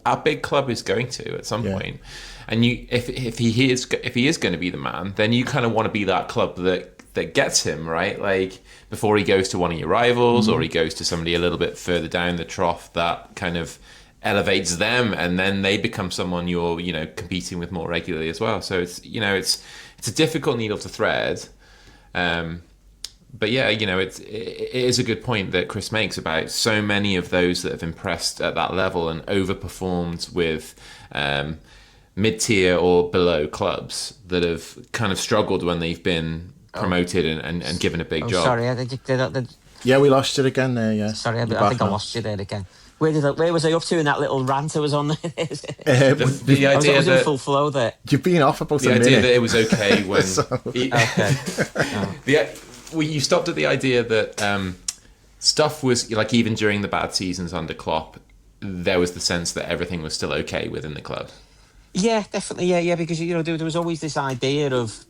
a big club is going to at some point. And if he is going to be the man, then you kind of want to be that club that that gets him, right? Like before he goes to one of your rivals or he goes to somebody a little bit further down the trough, that kind of elevates them, and then they become someone you're, competing with more regularly as well. So it's, it's a difficult needle to thread. But yeah, it is a good point that Chris makes about so many of those that have impressed at that level and overperformed with mid-tier or below clubs that have kind of struggled when they've been promoted and given a big job. Sorry, yeah, we lost you again there. Yeah, sorry, I think I lost you there again. Where was I up to in that little rant I was on? The idea I was that in full flow there. You've been off about the a idea minute. that it was okay when Okay. you stopped at the idea that stuff was like, even during the bad seasons under Klopp, there was the sense that everything was still okay within the club. Yeah, definitely. Yeah, because there was always this idea of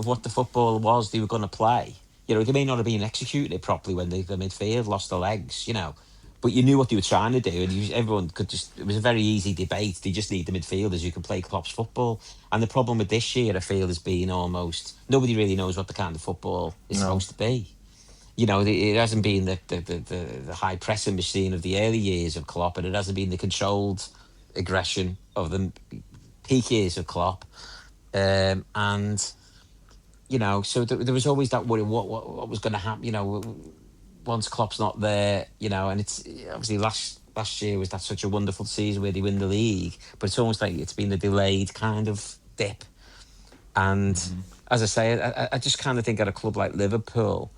what the football was they were going to play. They may not have been executing it properly when the midfield lost their legs. But you knew what they were trying to do, and everyone could just. It was a very easy debate. They just need the midfielders who can play Klopp's football. And the problem with this year, I feel, has been almost nobody really knows what the kind of football is supposed to be. It hasn't been the high pressing machine of the early years of Klopp, and it hasn't been the controlled aggression of the peak years of Klopp. So there was always that worry what was going to happen. Once Klopp's not there, and it's obviously last year was that such a wonderful season where they win the league, but it's almost like it's been a delayed kind of dip. And as I say, I just kind of think at a club like Liverpool,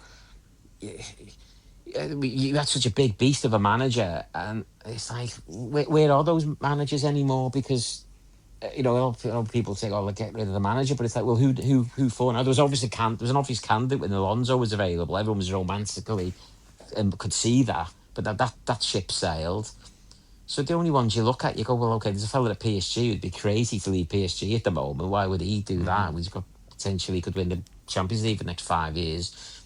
you had such a big beast of a manager, and it's like, where are those managers anymore? Because people say, "Oh, get rid of the manager," but it's like, well, who for? Now there was an obvious candidate when Alonso was available. Everyone was romantically and could see that, but that ship sailed. So the only ones you look at, you go, well, okay, there's a fella at PSG who'd be crazy to leave PSG at the moment. Why would he do that? He's got potentially could win the Champions League for the next 5 years.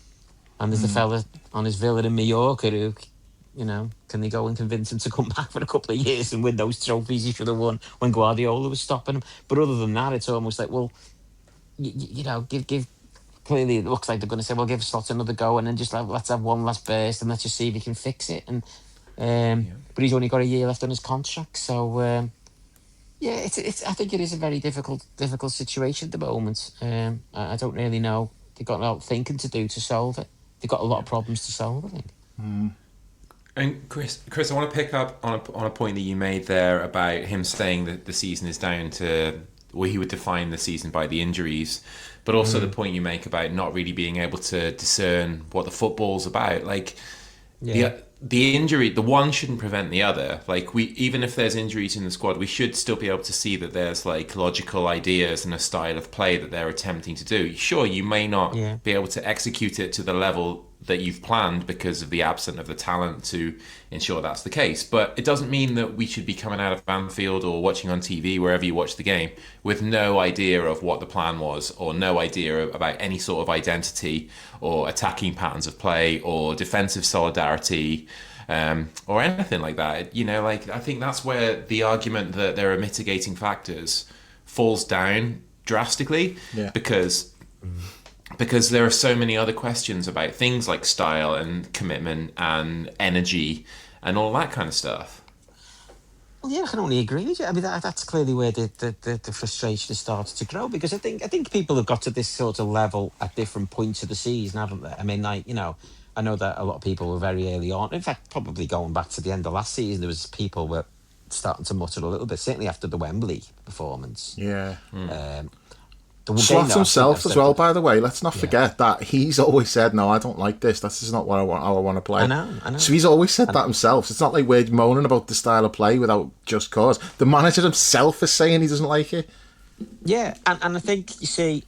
And there's the fella on his villa in Mallorca who, can they go and convince him to come back for a couple of years and win those trophies he should have won when Guardiola was stopping him? But other than that, it's almost like, well, give. Clearly, it looks like they're going to say, well, give Slot another go, and then just let's have one last burst, and let's just see if he can fix it. And but he's only got a year left on his contract, so it's. I think it is a very difficult situation at the moment. I don't really know. They've got a lot of thinking to do to solve it. They've got a lot of problems to solve, I think. And Chris, I want to pick up on a point that you made there about him saying that the season is down to, well, he would define the season by the injuries, but also the point you make about not really being able to discern what the football's about. Like, the injury, the one shouldn't prevent the other. Like, even if there's injuries in the squad, we should still be able to see that there's like logical ideas and a style of play that they're attempting to do. Sure, you may not be able to execute it to the level that you've planned because of the absence of the talent to ensure that's the case. But it doesn't mean that we should be coming out of Anfield or watching on TV, wherever you watch the game, with no idea of what the plan was, or no idea about any sort of identity or attacking patterns of play or defensive solidarity, or anything like that. I think that's where the argument that there are mitigating factors falls down drastically, because there are so many other questions about things like style and commitment and energy and all that kind of stuff. Well, yeah, I can only agree with you. I mean, that's clearly where the frustration has started to grow, because I think people have got to this sort of level at different points of the season, haven't they? I mean, I know that a lot of people were very early on. In fact, probably going back to the end of last season, there was people were starting to mutter a little bit, certainly after the Wembley performance. Yeah. Slot himself as well, by the way. Let's not forget that he's always said, "No, I don't like this. This is not what how I want to play." I know. So he's always said that himself. It's not like we're moaning about the style of play without just cause. The manager himself is saying he doesn't like it. Yeah, and I think, you see,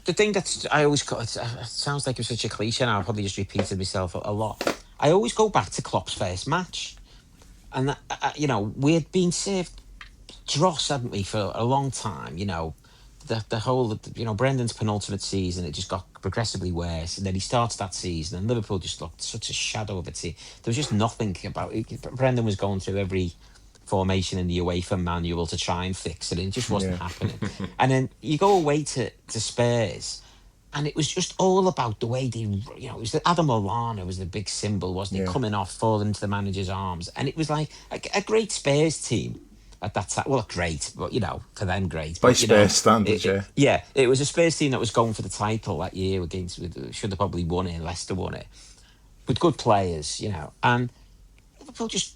the thing that I always got, it sounds like it's such a cliche now, I've probably just repeated myself a lot. I always go back to Klopp's first match. And, we had been served dross, hadn't we, for a long time, The whole, Brendan's penultimate season, it just got progressively worse. And then he starts that season, and Liverpool just looked such a shadow of a team. There was just nothing about it. Brendan was going through every formation in the UEFA manual to try and fix it, and it just wasn't happening. And then you go away to Spurs, And it was just all about the way they, it was Adam Lallana was the big symbol, wasn't it? Yeah. Coming off, falling into the manager's arms. And it was like a great Spurs team at that time. Well, great, but, for them, great. By But, Spurs standards, yeah. yeah, it was a Spurs team that was going for the title that year should have probably won it, Leicester won it. With good players, and Liverpool just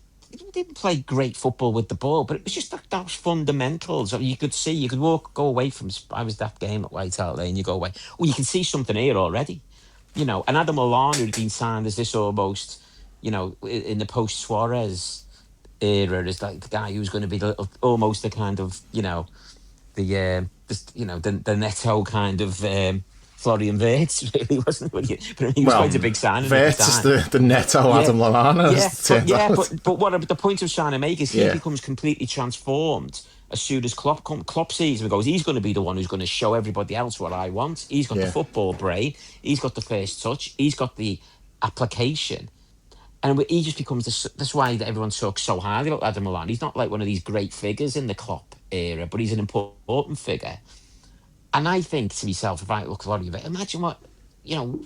didn't play great football with the ball, but it was just that was fundamentals. I mean, you could see, you could go away from. I was that game at White Hart Lane. You go away. Well, you can see something here already, And Adam Lallana had been signed as this almost, in the post Suarez era, as like the guy who's going to be almost the kind of, the Neto kind of. Florian Wirtz really wasn't, but he was quite a big signing. Wirtz is the Neto Adam Lallana. But what the point of trying to make is he becomes completely transformed as soon as Klopp sees him and goes, he's going to be the one who's going to show everybody else what I want. He's got the football brain, he's got the first touch, he's got the application. And he just becomes that's why everyone talks so highly about Adam Lallana. He's not like one of these great figures in the Klopp era, but he's an important figure. And I think to myself, if I look at Florian Wirtz, imagine what,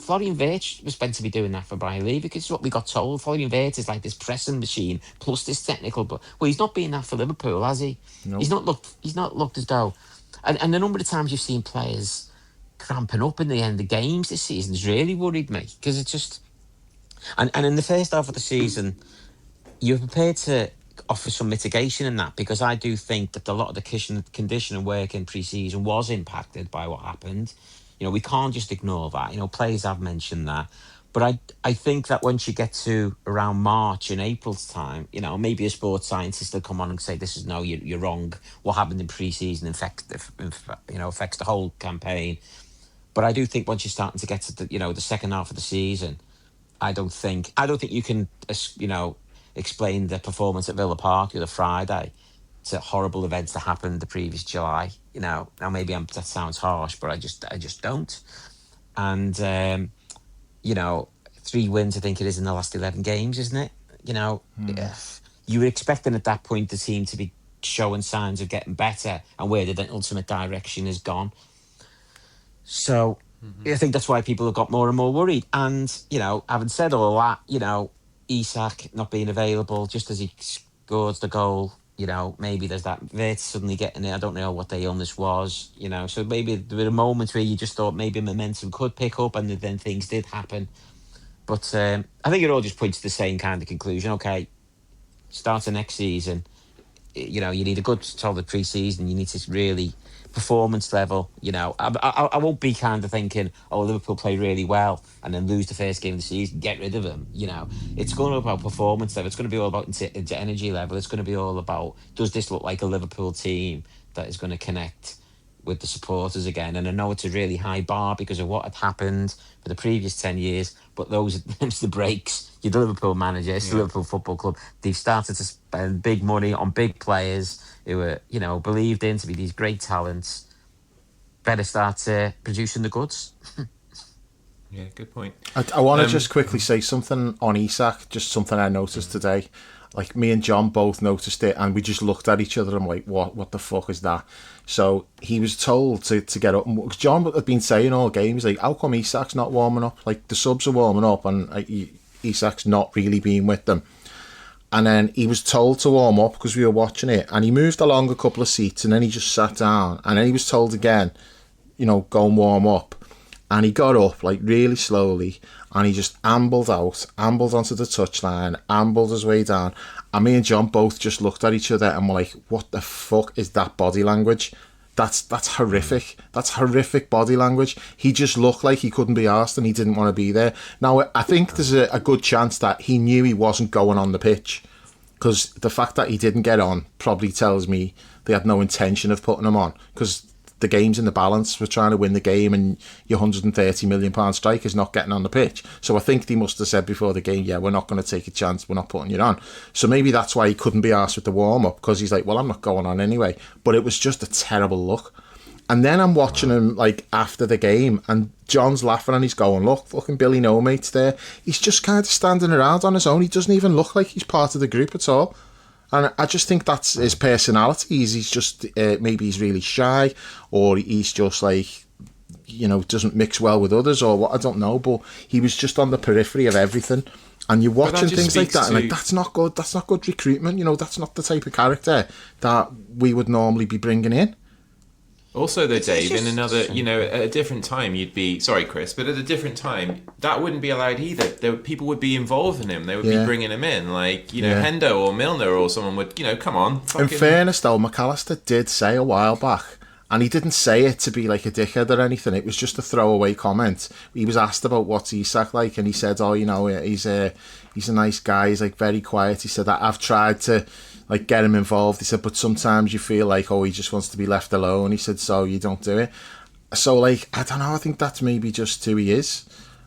Florian Wirtz was meant to be doing that for Brian Lee, because it's what we got told. Florian Wirtz is like this pressing machine plus this technical. But he's not been that for Liverpool, has he? No. He's not looked as though. And the number of times you've seen players cramping up in the end of games this season has really worried me, because it's just. And in the first half of the season, you're prepared to offer some mitigation in that, because I do think that a lot of the condition and work in pre-season was impacted by what happened. We can't just ignore that. Players have mentioned that. But I think that once you get to around March and April's time, maybe a sports scientist will come on and say, you're wrong. What happened in pre-season affects the whole campaign. But I do think once you're starting to get to the second half of the season, I don't think you can, explain the performance at Villa Park the other Friday to horrible events that happened the previous July. Now maybe that sounds harsh, but I just don't. And 3 wins, I think it is, in the last 11 games, isn't it? You were expecting at that point the team to be showing signs of getting better and where the ultimate direction has gone. So I think that's why people have got more and more worried. And having said all that, Isak not being available just as he scores the goal, maybe there's that Wirtz suddenly getting it. I don't know what the illness was, so maybe there were moments where you just thought maybe momentum could pick up, and then things did happen. But I think it all just points to the same kind of conclusion. Okay, start the next season, you need a good solid pre-season. You need to really performance level. I won't be kind of thinking, Liverpool play really well and then lose the first game of the season, get rid of them. It's going to be about performance level. It's going to be all about energy level. It's going to be all about, does this look like a Liverpool team that is going to connect with the supporters again? And I know it's a really high bar because of what had happened for the previous 10 years, but those are the breaks. You're the Liverpool manager, it's the Liverpool Football Club. They've started to spend big money on big players who were, believed in to be these great talents. Better start producing the goods. Yeah, good point. I want to just quickly say something on Isak, just something I noticed today. Like, me and John both noticed it, and we just looked at each other and like, what the fuck is that? So he was told to get up. John had been saying all game, he's like, how come Isak's not warming up? Like, the subs are warming up and Isak's not really being with them. And then he was told to warm up because we were watching it, and he moved along a couple of seats and then he just sat down, and then he was told again, go and warm up. And he got up like really slowly and he just ambled onto the touchline, ambled his way down. And me and John both just looked at each other and were like, what the fuck is that body language? That's horrific. That's horrific body language. He just looked like he couldn't be arsed and he didn't want to be there. Now, I think there's a good chance that he knew he wasn't going on the pitch, because the fact that he didn't get on probably tells me they had no intention of putting him on, because the game's in the balance. We're trying to win the game and your £130 million striker's not getting on the pitch. So I think they must have said before the game, we're not going to take a chance, we're not putting you on. So maybe that's why he couldn't be arsed with the warm-up, because he's like, well, I'm not going on anyway. But it was just a terrible look. And then I'm watching him like after the game, and John's laughing and he's going, look, fucking Billy No Mate's there. He's just kind of standing around on his own. He doesn't even look like he's part of the group at all. And I just think that's his personality. He's just, maybe he's really shy, or he's just like, doesn't mix well with others or what, I don't know, but he was just on the periphery of everything. And you're watching things like that, and like, that's not good. That's not good recruitment. That's not the type of character that we would normally be bringing in. Also, though, Dave, in another, at a different time, you'd be sorry, Chris, but at a different time, that wouldn't be allowed either. People would be involved in him. They would be bringing him in, like Hendo or Milner or someone would, come on. In fairness, though, McAllister did say a while back. And he didn't say it to be like a dickhead or anything. It was just a throwaway comment. He was asked about what's Isak like, and he said, he's a nice guy. He's like very quiet. He said, I've tried to like get him involved. He said, but sometimes you feel like, he just wants to be left alone. He said, so you don't do it. So like, I don't know. I think that's maybe just who he is.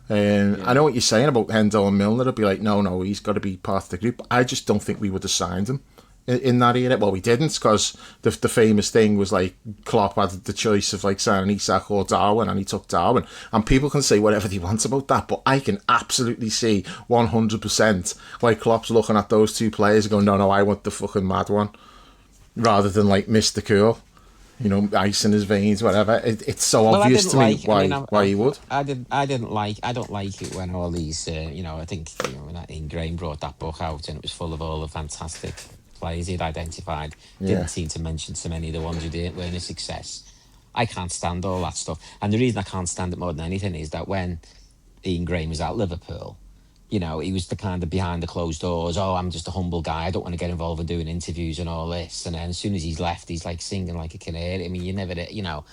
I know what you're saying about Hendo and Milner. I'd be like, no, he's got to be part of the group. I just don't think we would have signed him in that era. Well, we didn't, because the famous thing was like Klopp had the choice of like signing Isak or Darwin, and he took Darwin. And people can say whatever they want about that, but I can absolutely see 100% like Klopp's looking at those two players and going, no, I want the fucking mad one, rather than like Mr. Cool, ice in his veins, whatever. It's so obvious to me why he would. I don't like it when all these, I think when that Ingrain brought that book out and it was full of all the fantastic players he'd identified. Didn't seem to mention so many of the ones who weren't a success. I can't stand all that stuff. And the reason I can't stand it more than anything is that when Ian Graham was at Liverpool, he was the kind of behind the closed doors, I'm just a humble guy, I don't want to get involved in doing interviews and all this. And then as soon as he's left, he's like singing like a canary. I mean, you never,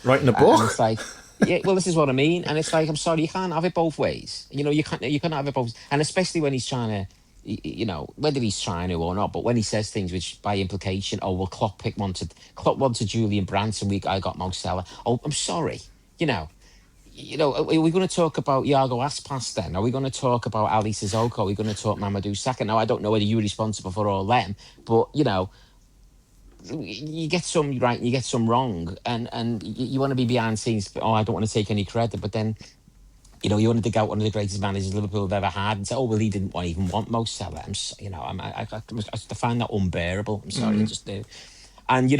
writing a book. And it's like, yeah, well, this is what I mean. And it's like, I'm sorry, you can't have it both ways. You can't have it both. And especially when he's trying to, whether he's trying to or not, but when he says things which by implication, Klopp wanted Julian Brandt and I got Mo Salah. I'm sorry, are we going to talk about Iago Aspas then? Are we going to talk about Ali Sissoko? Are we going to talk Mamadou Sakho? Now, I don't know whether you're responsible for all them, but, you get some right and you get some wrong, and you want to be behind scenes, I don't want to take any credit, but then, you want to dig out one of the greatest managers Liverpool have ever had and say, well, he didn't even want Mo Salah. I find that unbearable. I'm sorry, I just do. And,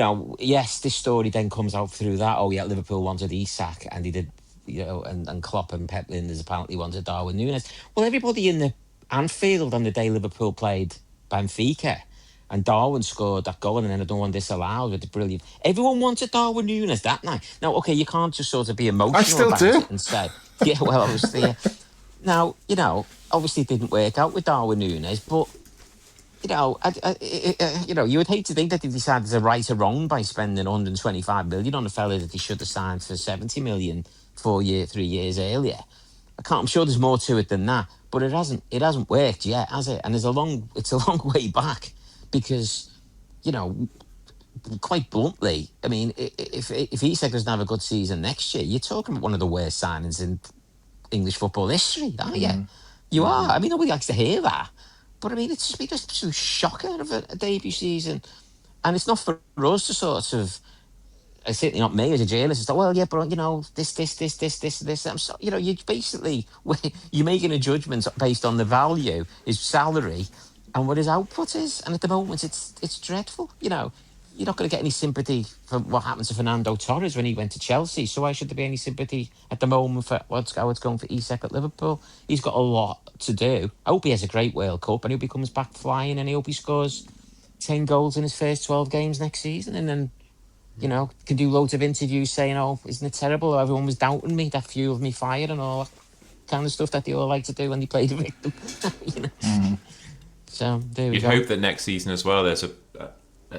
yes, this story then comes out through that. Liverpool wanted Isak, and he did, and Klopp and Pep Linders apparently wanted Darwin Núñez. Well, everybody in the Anfield on the day Liverpool played Benfica, and Darwin scored that goal, and then another one disallowed with the brilliant. Everyone wanted Darwin Núñez that night. Now, okay, you can't just sort of be emotional about it and say, yeah, well, obviously. Now, obviously it didn't work out with Darwin Núñez, but, you would hate to think that he decided to right or wrong by spending 125 million on a fella that he should have signed for 70 million 3 years earlier. I'm sure there's more to it than that, but it hasn't worked yet, has it? And it's a long way back, because, quite bluntly, I mean, if Isak doesn't have a good season next year, you're talking about one of the worst signings in English football history, aren't you? You are. I mean, nobody likes to hear that, but I mean, it's just been just so shocker of a debut season, and it's not for us to sort of. Certainly not me as a journalist. It's like, well, yeah, but this. I'm so, you basically you're making a judgment based on the value, his salary, and what his output is. And at the moment, it's dreadful. You're not going to get any sympathy for what happened to Fernando Torres when he went to Chelsea. So why should there be any sympathy at the moment for how it's going for Isak at Liverpool? He's got a lot to do. I hope he has a great World Cup, and I hope he comes back flying, and I hope he scores 10 goals in his first 12 games next season, and then. Can do loads of interviews saying, isn't it terrible? Everyone was doubting me, that fueled me fire and all that kind of stuff that they all like to do when they play the victim. So there we go. You'd hope that next season as well, there's a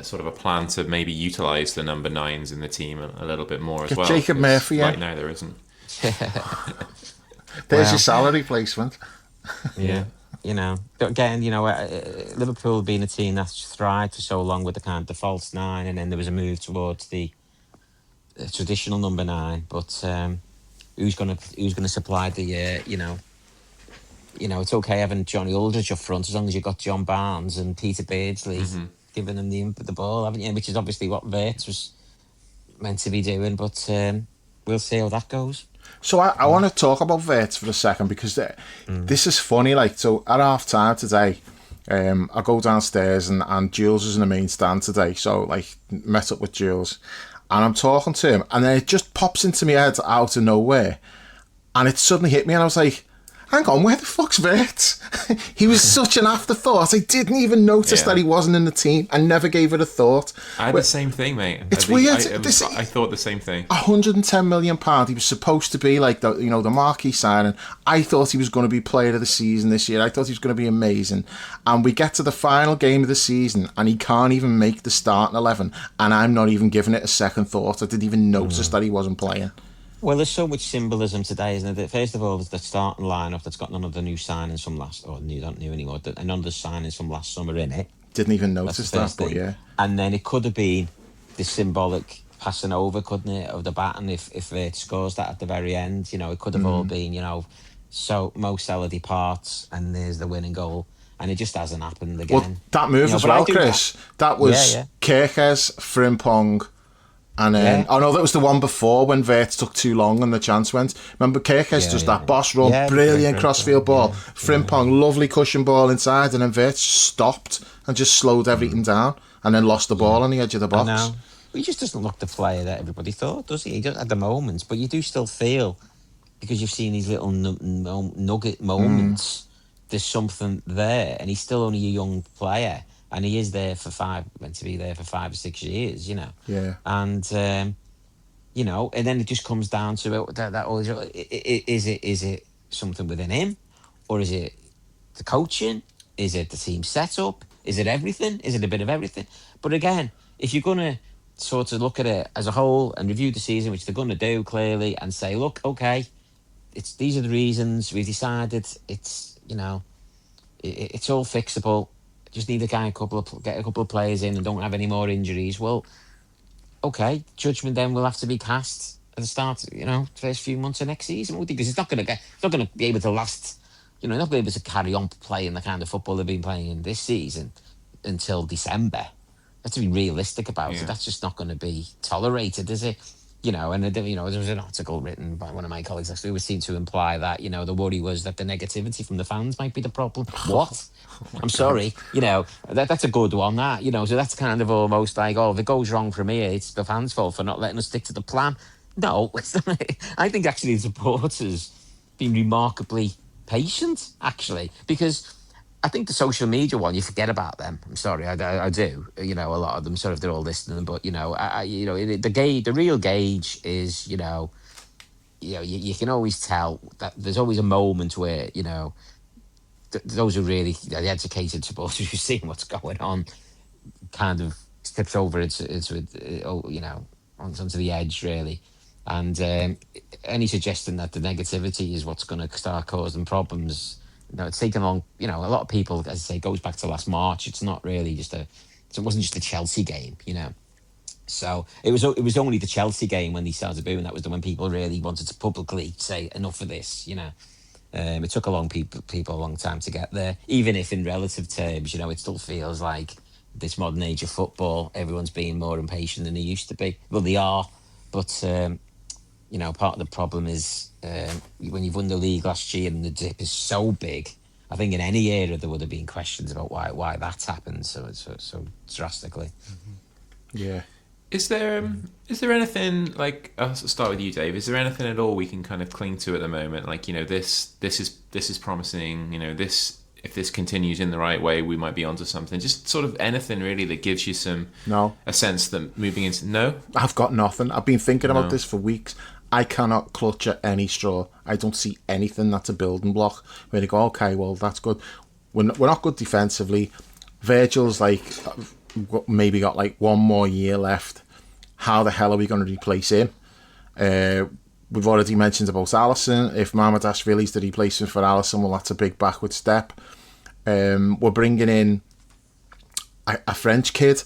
sort of a plan to maybe utilise the number 9s in the team a little bit more as well. Jacob Murphy, right now there isn't. There's your salary placement. Yeah. Again, Liverpool being a team that's thrived for so long with the kind of the false 9, and then there was a move towards the traditional number 9. But who's gonna supply the it's okay having Johnny Aldridge up front as long as you've got John Barnes and Peter Beardsley giving them the ball, haven't you? Which is obviously what Wirtz was meant to be doing. But we'll see how that goes. So I want to talk about Wirtz for a second, because this is funny. So at half time today, I go downstairs and Jules is in the main stand today. So met up with Jules, and I'm talking to him, and then it just pops into my head out of nowhere, and it suddenly hit me, and I was like, hang on, where the fuck's Vert? He was such an afterthought. I didn't even notice that he wasn't in the team. I never gave it a thought. I had the same thing, mate. It's weird. I thought the same thing. £110 million. He was supposed to be like the marquee signing. I thought he was going to be player of the season this year. I thought he was going to be amazing. And we get to the final game of the season, and he can't even make the starting 11. And I'm not even giving it a second thought. I didn't even notice that he wasn't playing. Well, there's so much symbolism today, isn't there? First of all, there's the starting lineup that's got none of the new signings from not new anymore, and none of the signings from last summer in it. Didn't even notice that, but yeah. And then it could have been the symbolic passing over, couldn't it, of the baton if it scores that at the very end. It could have all been, so Mo Salah departs and there's the winning goal, and it just hasn't happened again. Well, that move as well, Chris. That was Kirkes, Frimpong. And then, that was the one before when Vert took too long and the chance went. Remember, Kirkes does that boss run, brilliant crossfield ball. Frimpong, lovely cushion ball inside, and then Vert stopped and just slowed everything down, and then lost the ball on the edge of the box. Well, he just doesn't look the player that everybody thought, does he? He does at the moments, but you do still feel, because you've seen these little nugget moments, there's something there, and he's still only a young player. And he is there meant to be there for 5 or 6 years, Yeah. And, and then it just comes down to is it something within him? Or is it the coaching? Is it the team setup? Is it everything? Is it a bit of everything? But again, if you're going to sort of look at it as a whole and review the season, which they're going to do clearly, and say, look, okay, these are the reasons we've decided it's all fixable. Just need get a couple of players in and don't have any more injuries. Well, okay, judgment then will have to be cast at the start, first few months of next season, because it's not going to be able to last. Not going to be able to carry on playing the kind of football they've been playing in this season until December. Have to be realistic about it. That's just not going to be tolerated, is it? And there was an article written by one of my colleagues last week which seemed to imply that, the worry was that the negativity from the fans might be the problem. What? I'm sorry. That's a good one, that. So that's kind of almost like, if it goes wrong from here, it's the fans' fault for not letting us stick to the plan. No, it's not. I think actually the supporters been remarkably patient, actually, because I think the social media one, you forget about them. I'm sorry, I do. A lot of them sort of, they're all listening, but the real gauge is, you can always tell that there's always a moment where those are really the educated supporters who've seen what's going on, kind of tips over onto the edge, really. And any suggestion that the negativity is what's going to start causing problems. It's taken long. A lot of people, as I say, goes back to last March. It's not really it wasn't just a Chelsea game, So it was only the Chelsea game when they started booing. That was when people really wanted to publicly say enough of this, It took people a long time to get there. Even if in relative terms, it still feels like this modern age of football, everyone's being more impatient than they used to be. Well, they are, but part of the problem is when you've won the league last year and the dip is so big. I think in any era there would have been questions about why that's happened so drastically. Yeah. Is there anything, like, I'll start with you, Dave. Is there anything at all we can kind of cling to at the moment? Like, this is promising. If this continues in the right way, we might be onto something. Just sort of anything really that gives you a sense that moving into I've got nothing. I've been thinking about this for weeks. I cannot clutch at any straw. I don't see anything that's a building block where they go, okay, well, that's good. We're not good defensively. Virgil's maybe got one more year left. How the hell are we going to replace him? We've already mentioned about Alisson. If Mamardashvili's the replacement for Alisson, well, that's a big backward step. We're bringing in a French kid,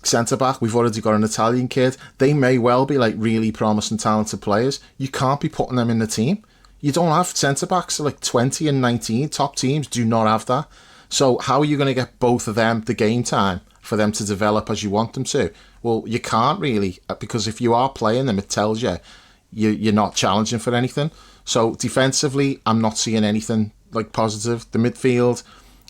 centre-back. We've already got an Italian kid. They may well be really promising, talented players. You can't be putting them in the team. You don't have centre-backs 20 and 19. Top teams do not have that. So how are you going to get both of them the game time for them to develop as you want them to? Well, you can't really, because if you are playing them, it tells you're not challenging for anything. So defensively, I'm not seeing anything positive. The midfield,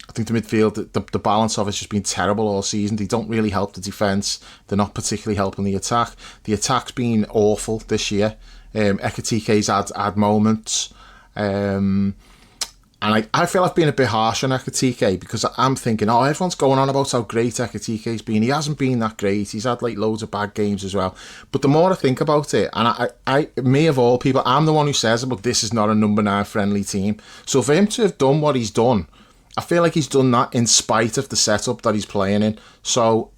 I think the midfield, the balance of it's just been terrible all season. They don't really help the defence. They're not particularly helping the attack. The attack's been awful this year. Ekitike's had moments. And I feel I've been a bit harsh on Ekitike because I'm thinking, everyone's going on about how great Ekitike's been. He hasn't been that great. He's had like loads of bad games as well. But the more I think about it, and me of all people, I'm the one who says about this is not a number 9 friendly team. So for him to have done what he's done, I feel like he's done that in spite of the setup that he's playing in. So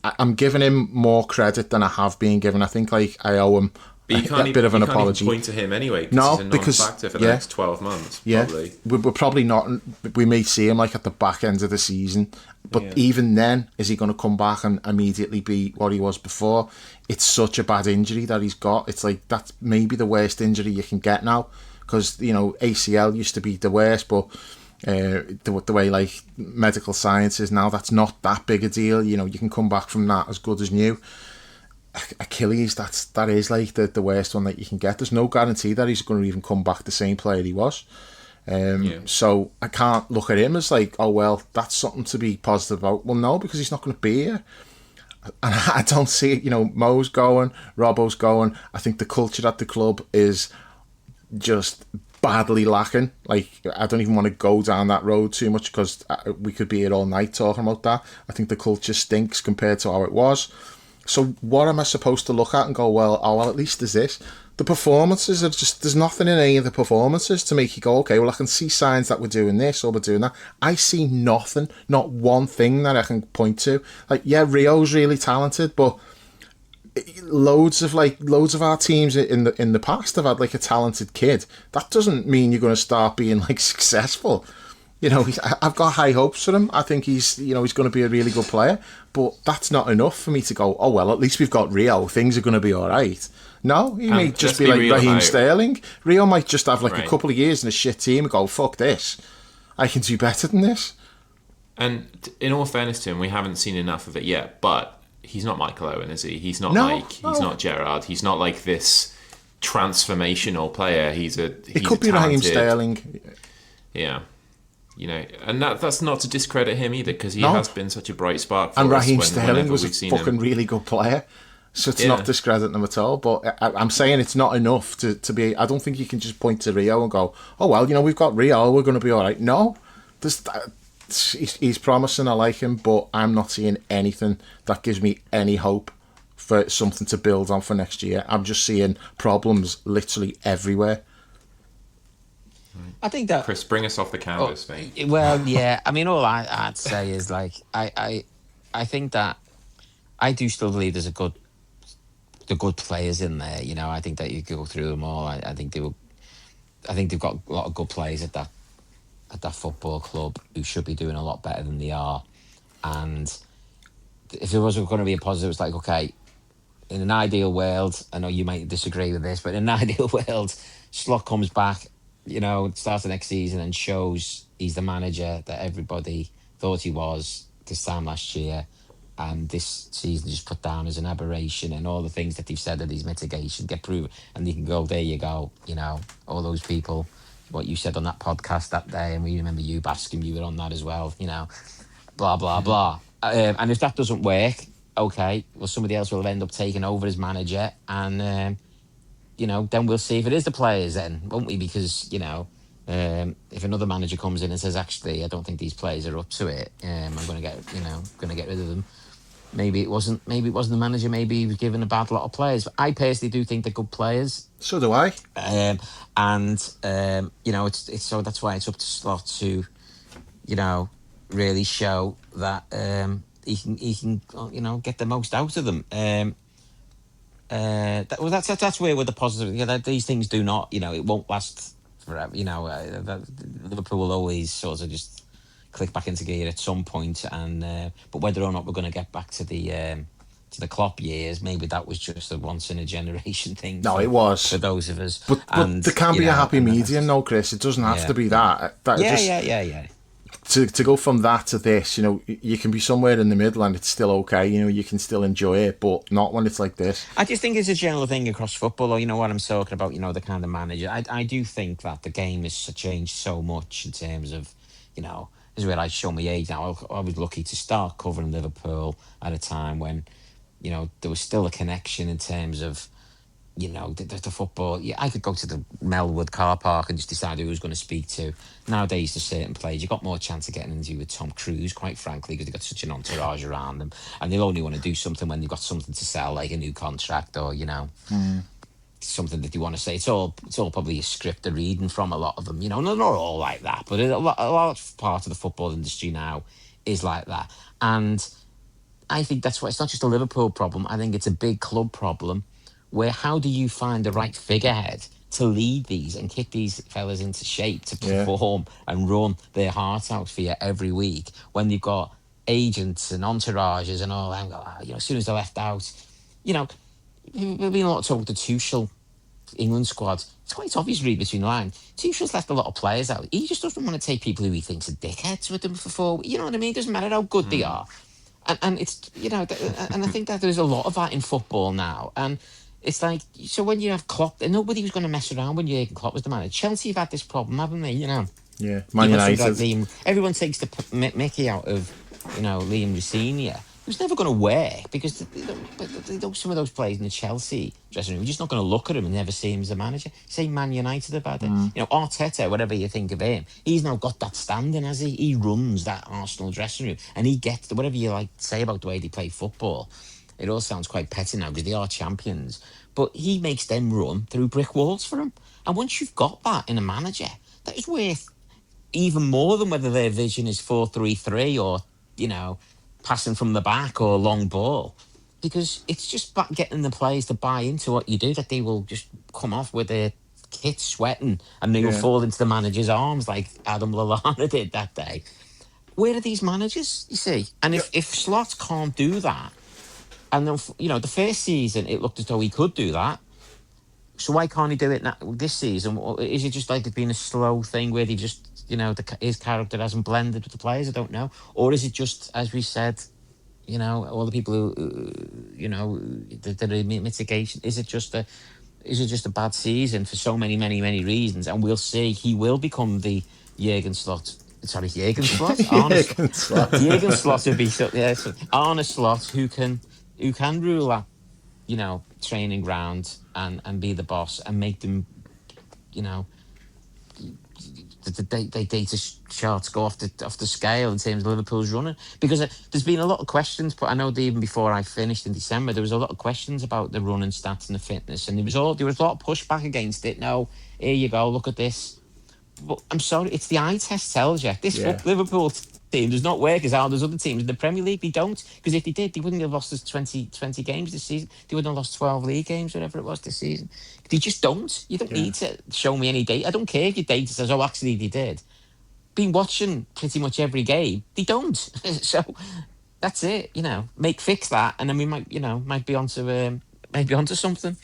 I'm giving him more credit than I have been given. I think like I owe him a bit of an apology. You can't even point to him anyway. No, he's a because non-factor for the next 12 months. Probably. We're probably not. We may see him like at the back end of the season, but even then, is he going to come back and immediately be what he was before? It's such a bad injury that he's got. It's like that's maybe the worst injury you can get now, because ACL used to be the worst, but the way like medical science is now, that's not that big a deal. You can come back from that as good as new. Achilles, that is like the worst one that you can get. There's no guarantee that he's going to even come back the same player he was. So I can't look at him as like, oh well, that's something to be positive about. Well, no, because he's not going to be here. And I don't see it. Mo's going, Robbo's going. I think the culture at the club is just badly lacking. Like, I don't even want to go down that road too much because we could be here all night talking about that. I think the culture stinks compared to how it was. So what am I supposed to look at and go, well, at least there's this? The performances are just, there's nothing in any of the performances to make you go, okay, well, I can see signs that we're doing this or we're doing that. I see nothing, not one thing that I can point to. Like, yeah, Rio's really talented, but loads of our teams in the past have had like a talented kid. That doesn't mean you're going to start being like successful. I've got high hopes for him. I think he's going to be a really good player, but that's not enough for me to go, oh well, at least we've got Rio, things are going to be all right. No, he may just be like Raheem Sterling. Rio might just have like a couple of years in a shit team and go, fuck this, I can do better than this. And in all fairness to him, we haven't seen enough of it yet, but he's not Michael Owen, is he? He's not he's not Gerrard. He's not like this transformational player. He's it could be Raheem Sterling. Yeah. And that's not to discredit him either, because he has been such a bright spark for us. And Raheem Sterling was a fucking really good player, so it's not discrediting him at all. But I'm saying it's not enough to be. I don't think you can just point to Rio and go, oh well, we've got Rio, we're going to be all right. No, he's promising. I like him, but I'm not seeing anything that gives me any hope for something to build on for next year. I'm just seeing problems literally everywhere. I think that Chris, bring us off the canvas, mate. Well, yeah. I mean, all I'd say is like I think that I do still believe there's the good players in there. I think that you go through them all. I think they've got a lot of good players at that football club who should be doing a lot better than they are. And if there was going to be a positive, it's like, okay, in an ideal world, I know you might disagree with this, but in an ideal world, Slot comes back, starts the next season and shows he's the manager that everybody thought he was this time last year, and this season just put down as an aberration, and all the things that they've said that these mitigations get proven, and you can go, there you go, all those people, what you said on that podcast that day, and we remember you, Bascombe, you were on that as well, blah, blah, blah. And if that doesn't work, okay, well, somebody else will end up taking over as manager, and then we'll see if it is the players then, won't we? Because, if another manager comes in and says, actually, I don't think these players are up to it, I'm going to get rid of them. Maybe it wasn't the manager, maybe he was given a bad lot of players. But I personally do think they're good players. So do I. It's so that's why it's up to Slot to, really show that he can get the most out of them. That's where with the positive. That these things do not, it won't last forever. Liverpool will always sort of just click back into gear at some point, and but whether or not we're going to get back to the Klopp years, maybe that was just a once in a generation thing. No, it was for those of us. But there can be a happy medium, no, Chris. It doesn't have to be that. Yeah. To go from that to this, you can be somewhere in the middle and it's still okay. You can still enjoy it, but not when it's like this. I just think it's a general thing across football, or what I'm talking about, the kind of manager. I do think that the game has changed so much in terms of, this is where I show my age now. I was lucky to start covering Liverpool at a time when, there was still a connection in terms of, the football. Yeah, I could go to the Melwood car park and just decide who I was going to speak to. Nowadays, there's certain players, you've got more chance of getting an interview with Tom Cruise, quite frankly, because they've got such an entourage around them. And they'll only want to do something when they've got something to sell, like a new contract or, something that you want to say. It's all probably a script they're reading from, a lot of them. Not all like that, but a large part of the football industry now is like that. And I think that's why it's not just a Liverpool problem. I think it's a big club problem where how do you find the right figurehead to lead these and kick these fellas into shape to perform and run their hearts out for you every week when you've got agents and entourages and all that, as soon as they're left out, we've been a lot of talk with the Tuchel England squad. It's quite obvious, read between the lines. Tuchel's left a lot of players out. He just doesn't want to take people who he thinks are dickheads with them for 4. You know what I mean? It doesn't matter how good they are. And it's, and I think that there's a lot of that in football now. And it's like, so when you have Klopp, nobody was going to mess around when Jurgen Klopp was the manager. Chelsea have had this problem, haven't they? Yeah, Man United. Everyone takes the Mickey out of, Liam Rossini. It was never going to work because some of those players in the Chelsea dressing room, you're just not going to look at him and never see him as a manager. Say Man United about it. Arteta, whatever you think of him, he's now got that standing, has he? He runs that Arsenal dressing room and he gets whatever you like say about the way they play football. It all sounds quite petty now because they are champions. But he makes them run through brick walls for him. And once you've got that in a manager, that is worth even more than whether their vision is 4-3-3 or, passing from the back or long ball, because it's just about getting the players to buy into what you do, that they will just come off with their kit sweating and they will fall into the manager's arms like Adam Lallana did that day. Where are these managers, you see? And if Slot can't do that, and then, the first season it looked as though he could do that, so why can't he do it now, this season? Is it just like it's been a slow thing where they've just, his character hasn't blended with the players? I don't know. Or is it just, as we said, all the people who, the mitigation? Is it just a bad season for so many, many, many reasons? And we'll see. He will become the Jurgen Slot. Sorry, Jurgen Slot. Jurgen Slot would be Arne Slot, who can rule that, training ground and be the boss and make them, the data charts go off the scale in terms of Liverpool's running, because there's been a lot of questions. But I know that even before I finished in December, there was a lot of questions about the running stats and the fitness, and there was a lot of pushback against it. No, here you go, look at this. But I'm sorry, it's the eye test tells you this Liverpool team does not work as hard as other teams in the Premier League. They don't, because if they did, they wouldn't have lost us 20 games this season. They wouldn't have lost 12 league games, whatever it was this season. They just don't. You don't need to show me any data. I don't care if your data says, oh, actually they did. Been watching pretty much every game. They don't. So that's it. Fix that, and then we might be onto something.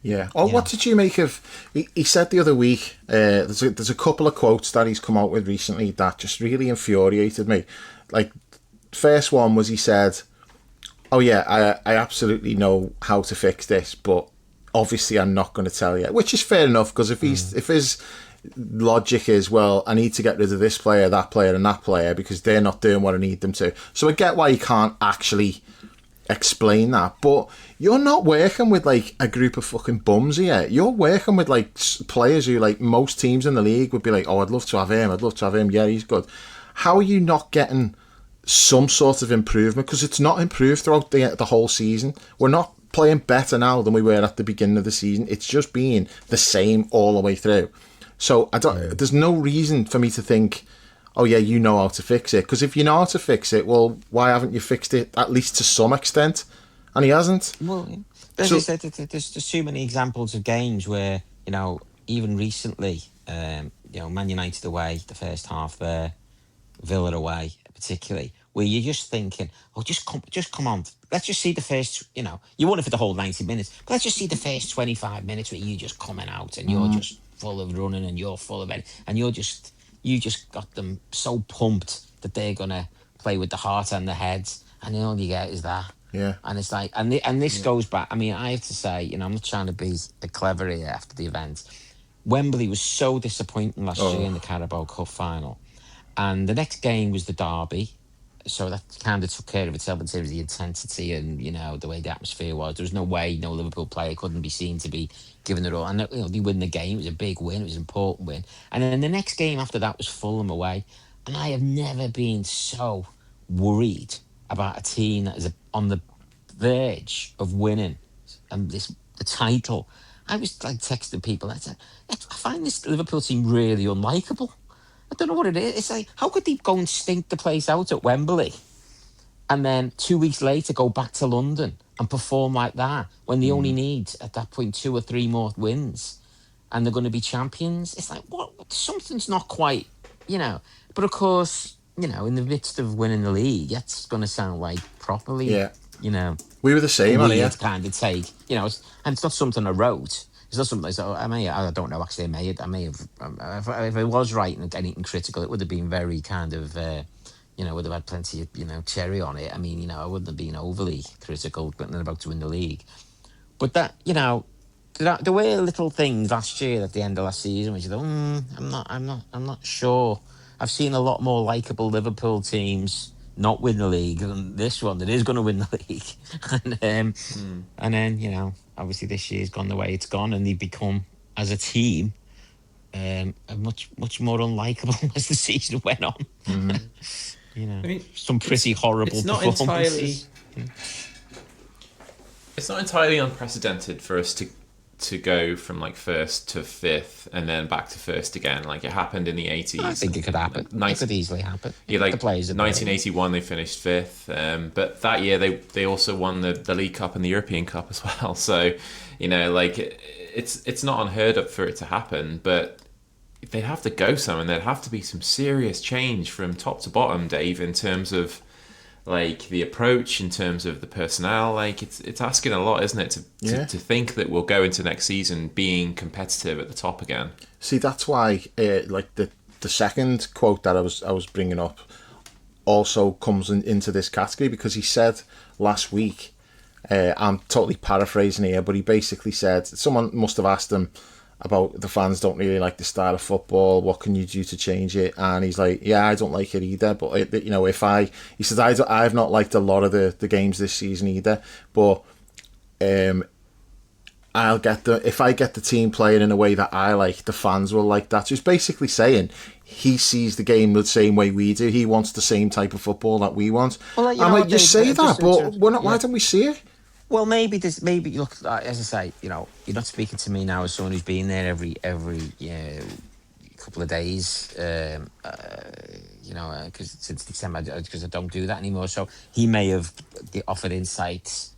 Yeah. Oh, what did you make of? He said the other week. There's a couple of quotes that he's come out with recently that just really infuriated me. Like, first one was he said, "Oh yeah, I absolutely know how to fix this, but obviously I'm not going to tell you." Which is fair enough, because if his logic is, well, I need to get rid of this player, that player, and that player because they're not doing what I need them to. So I get why you can't actually explain that, but you're not working with like a group of fucking bums here. You're working with like players who, like, most teams in the league would be like, oh, I'd love to have him, yeah, he's good. How are you not getting some sort of improvement? Because it's not improved throughout the whole season. We're not playing better now than we were at the beginning of the season. It's just been the same all the way through. So there's no reason for me to think, oh yeah, you know how to fix it. Because if you know how to fix it, well, why haven't you fixed it at least to some extent? And he hasn't. Well, as I said, there's too many examples of games where, even recently, Man United away, the first half there, Villa away particularly, where you're just thinking, oh, just come on. Let's just see the first, you want it for the whole 90 minutes, but let's just see the first 25 minutes where you just coming out and you're just full of running and you're full of it, and you just got them so pumped that they're gonna play with the heart and the heads, and all you get is that. Yeah. And it's like, and this goes back. I mean, I have to say, I'm not trying to be clever here after the event. Wembley was so disappointing last year in the Carabao Cup final, And the next game was the derby. So that kind of took care of itself in terms of the intensity and, the way the atmosphere was. There was no way no Liverpool player couldn't be seen to be giving it all. And, they win the game. It was a big win. It was an important win. And then the next game after that was Fulham away. And I have never been so worried about a team that is on the verge of winning the title. I was like texting people. I said, I find this Liverpool team really unlikable. I don't know what it is. It's like, how could they go and stink the place out at Wembley and then 2 weeks later go back to London and perform like that when they only need, at that point, 2 or 3 more wins and they're going to be champions? It's like, what? Something's not quite, But of course, in the midst of winning the league, that's going to sound like properly, Yeah. We were the same on here. kind of take, and it's not something I wrote. It's not something. So I don't know. Actually, I may have. If I was writing anything critical, it would have been very kind of, would have had plenty of, cherry on it. I wouldn't have been overly critical, but then about to win the league. But that, there were little things last year at the end of last season which you thought, I'm not sure. I've seen a lot more likeable Liverpool teams not win the league than this one that is going to win the league. And then, obviously this year's gone the way it's gone, and they become, as a team, much more unlikable as the season went on. Mm-hmm. Some pretty horrible performances. It's not entirely unprecedented for us to go from like first to fifth and then back to first again. Like it happened in the 80s. I think it could happen. It could easily happen. Yeah, like the players 1981 they finished fifth, but that year they also won the League Cup and the European Cup as well. So, it's not unheard of for it to happen, but they'd have to go somewhere. There'd have to be some serious change from top to bottom, Dave, in terms of like the approach, in terms of the personnel. Like it's asking a lot, isn't it, to think that we'll go into next season being competitive at the top again. See, that's why like the second quote that I was bringing up also comes into this category, because he said last week, I'm totally paraphrasing here, but he basically said someone must have asked him about the fans don't really like the style of football, what can you do to change it? And he's like, yeah, I don't like it either, but he says I've not liked a lot of the games this season either, but if I get the team playing in a way that I like, the fans will like that. So he's basically saying he sees the game the same way we do. He wants the same type of football that we want. Well, you say that, but we're not. Why don't we see it? Well, maybe look, as I say, you're not speaking to me now as someone who's been there every couple of days, because since December, because I don't do that anymore. So he may have offered insights,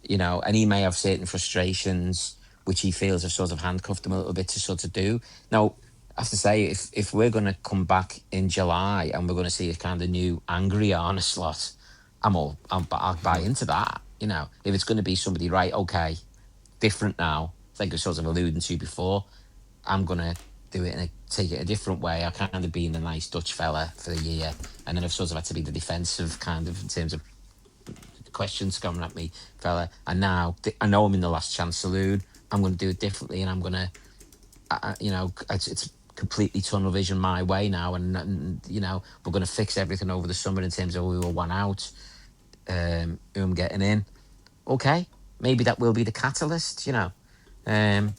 and he may have certain frustrations which he feels have sort of handcuffed him a little bit to sort of do. Now, I have to say, if we're going to come back in July and we're going to see a kind of new angry Arne Slot, I'll buy into that. If it's going to be somebody, right, okay, different now, like I was sort of alluding to before, I'm going to do it and take it a different way. I've kind of been the nice Dutch fella for the year, and then I've sort of had to be the defensive kind of in terms of questions coming at me fella, and now I know I'm in the last chance saloon. I'm going to do it differently, and I'm going to, it's completely tunnel vision my way now, and we're going to fix everything over the summer in terms of we were one out, who I'm getting in. Okay, maybe that will be the catalyst, and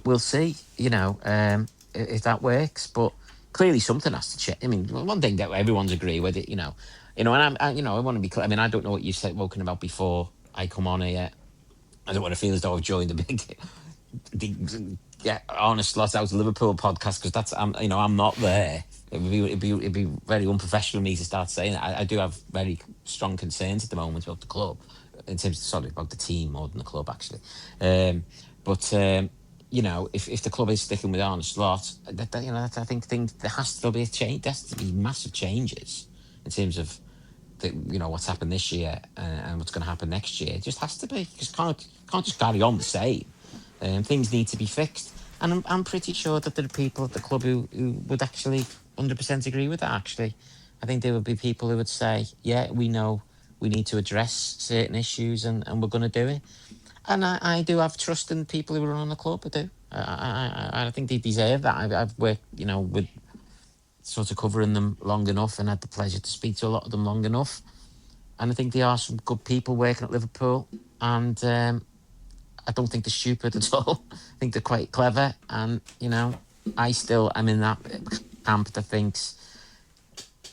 we'll see, if that works. But clearly something has to change. One thing that everyone's agree with it, and I want to be clear. I don't know what you've spoken about before I come on here. I don't want to feel as though I've joined the big, honest lots out of Liverpool podcast, because that's I'm not there. It'd be very unprofessional of me to start saying that. I do have very strong concerns at the moment about the club, in terms of about the team more than the club actually. If the club is sticking with Arne Slot, I think there has to be a change. There has to be massive changes in terms of what's happened this year and what's going to happen next year. It just has to be, because can't just carry on the same. Things need to be fixed, and I'm pretty sure that there are people at the club who would actually 100% agree with that. Actually, I think there would be people who would say, yeah, we know we need to address certain issues, and we're going to do it. And I do have trust in people who run the club. I do. I think they deserve that. I've worked, with sort of covering them long enough and had the pleasure to speak to a lot of them long enough. And I think they are some good people working at Liverpool. And I don't think they're stupid at all. I think they're quite clever. And, I still am in that camp that thinks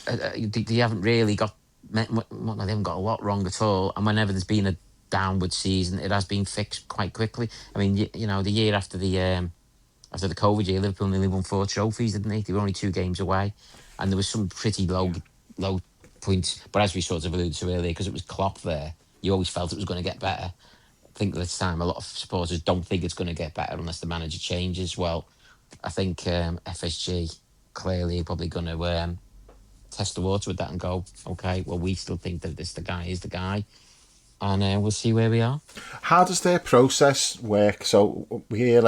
they haven't really got, they haven't got a lot wrong at all. And whenever there's been a downward season, it has been fixed quite quickly. I mean, the year after the COVID year, Liverpool nearly won 4 trophies, didn't they? They were only 2 games away. And there was some pretty low points. But as we sort of alluded to earlier, because it was Klopp there, you always felt it was going to get better. I think this time a lot of supporters don't think it's going to get better unless the manager changes. Well, I think FSG clearly are probably going to test the water with that and go, okay, well, we still think that the guy is the guy. And we'll see where we are. How does their process work? So we hear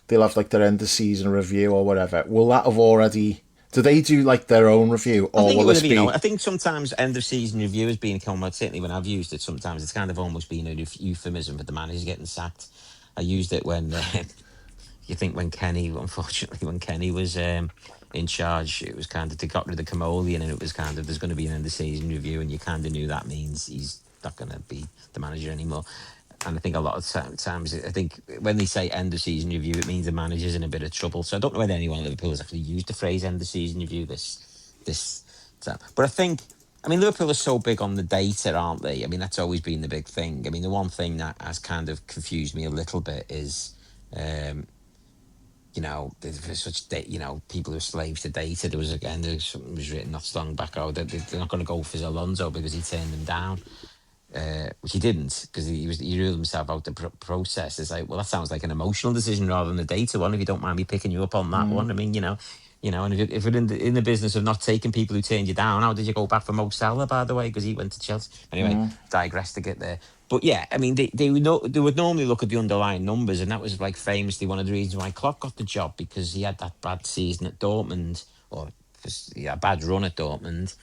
they'll have their end of season review or whatever. Will that have already? Do they do their own review, or will this be? I think sometimes end of season review has been common. Certainly when I've used it, sometimes it's kind of almost been a euphemism for the manager getting sacked. I used it when you think when Kenny was in charge, it was kind of they got rid of Kamolian, and it was kind of there's going to be an end of season review, and you kind of knew that means he's not going to be the manager anymore. And I think a lot of times, I think when they say end of season review, it means the manager's in a bit of trouble. So I don't know whether anyone at Liverpool has actually used the phrase end of season review this time. But I mean, Liverpool are so big on the data, aren't they? I mean, that's always been the big thing. I mean, the one thing that has kind of confused me a little bit is, there's such people who are slaves to data. Something was written not so long back. They're not going to go for Alonso because he turned them down. Which he didn't, because he ruled himself out the process. It's like, well, that sounds like an emotional decision rather than a data one. If you don't mind me picking you up on that one, I mean, and if we're in the business of not taking people who turned you down, how did you go back for Mo Salah, by the way, because he went to Chelsea? Anyway, digress to get there. But yeah, I mean, they would normally look at the underlying numbers, and that was famously one of the reasons why Klopp got the job, because he had that bad season at Dortmund, or a bad run at Dortmund.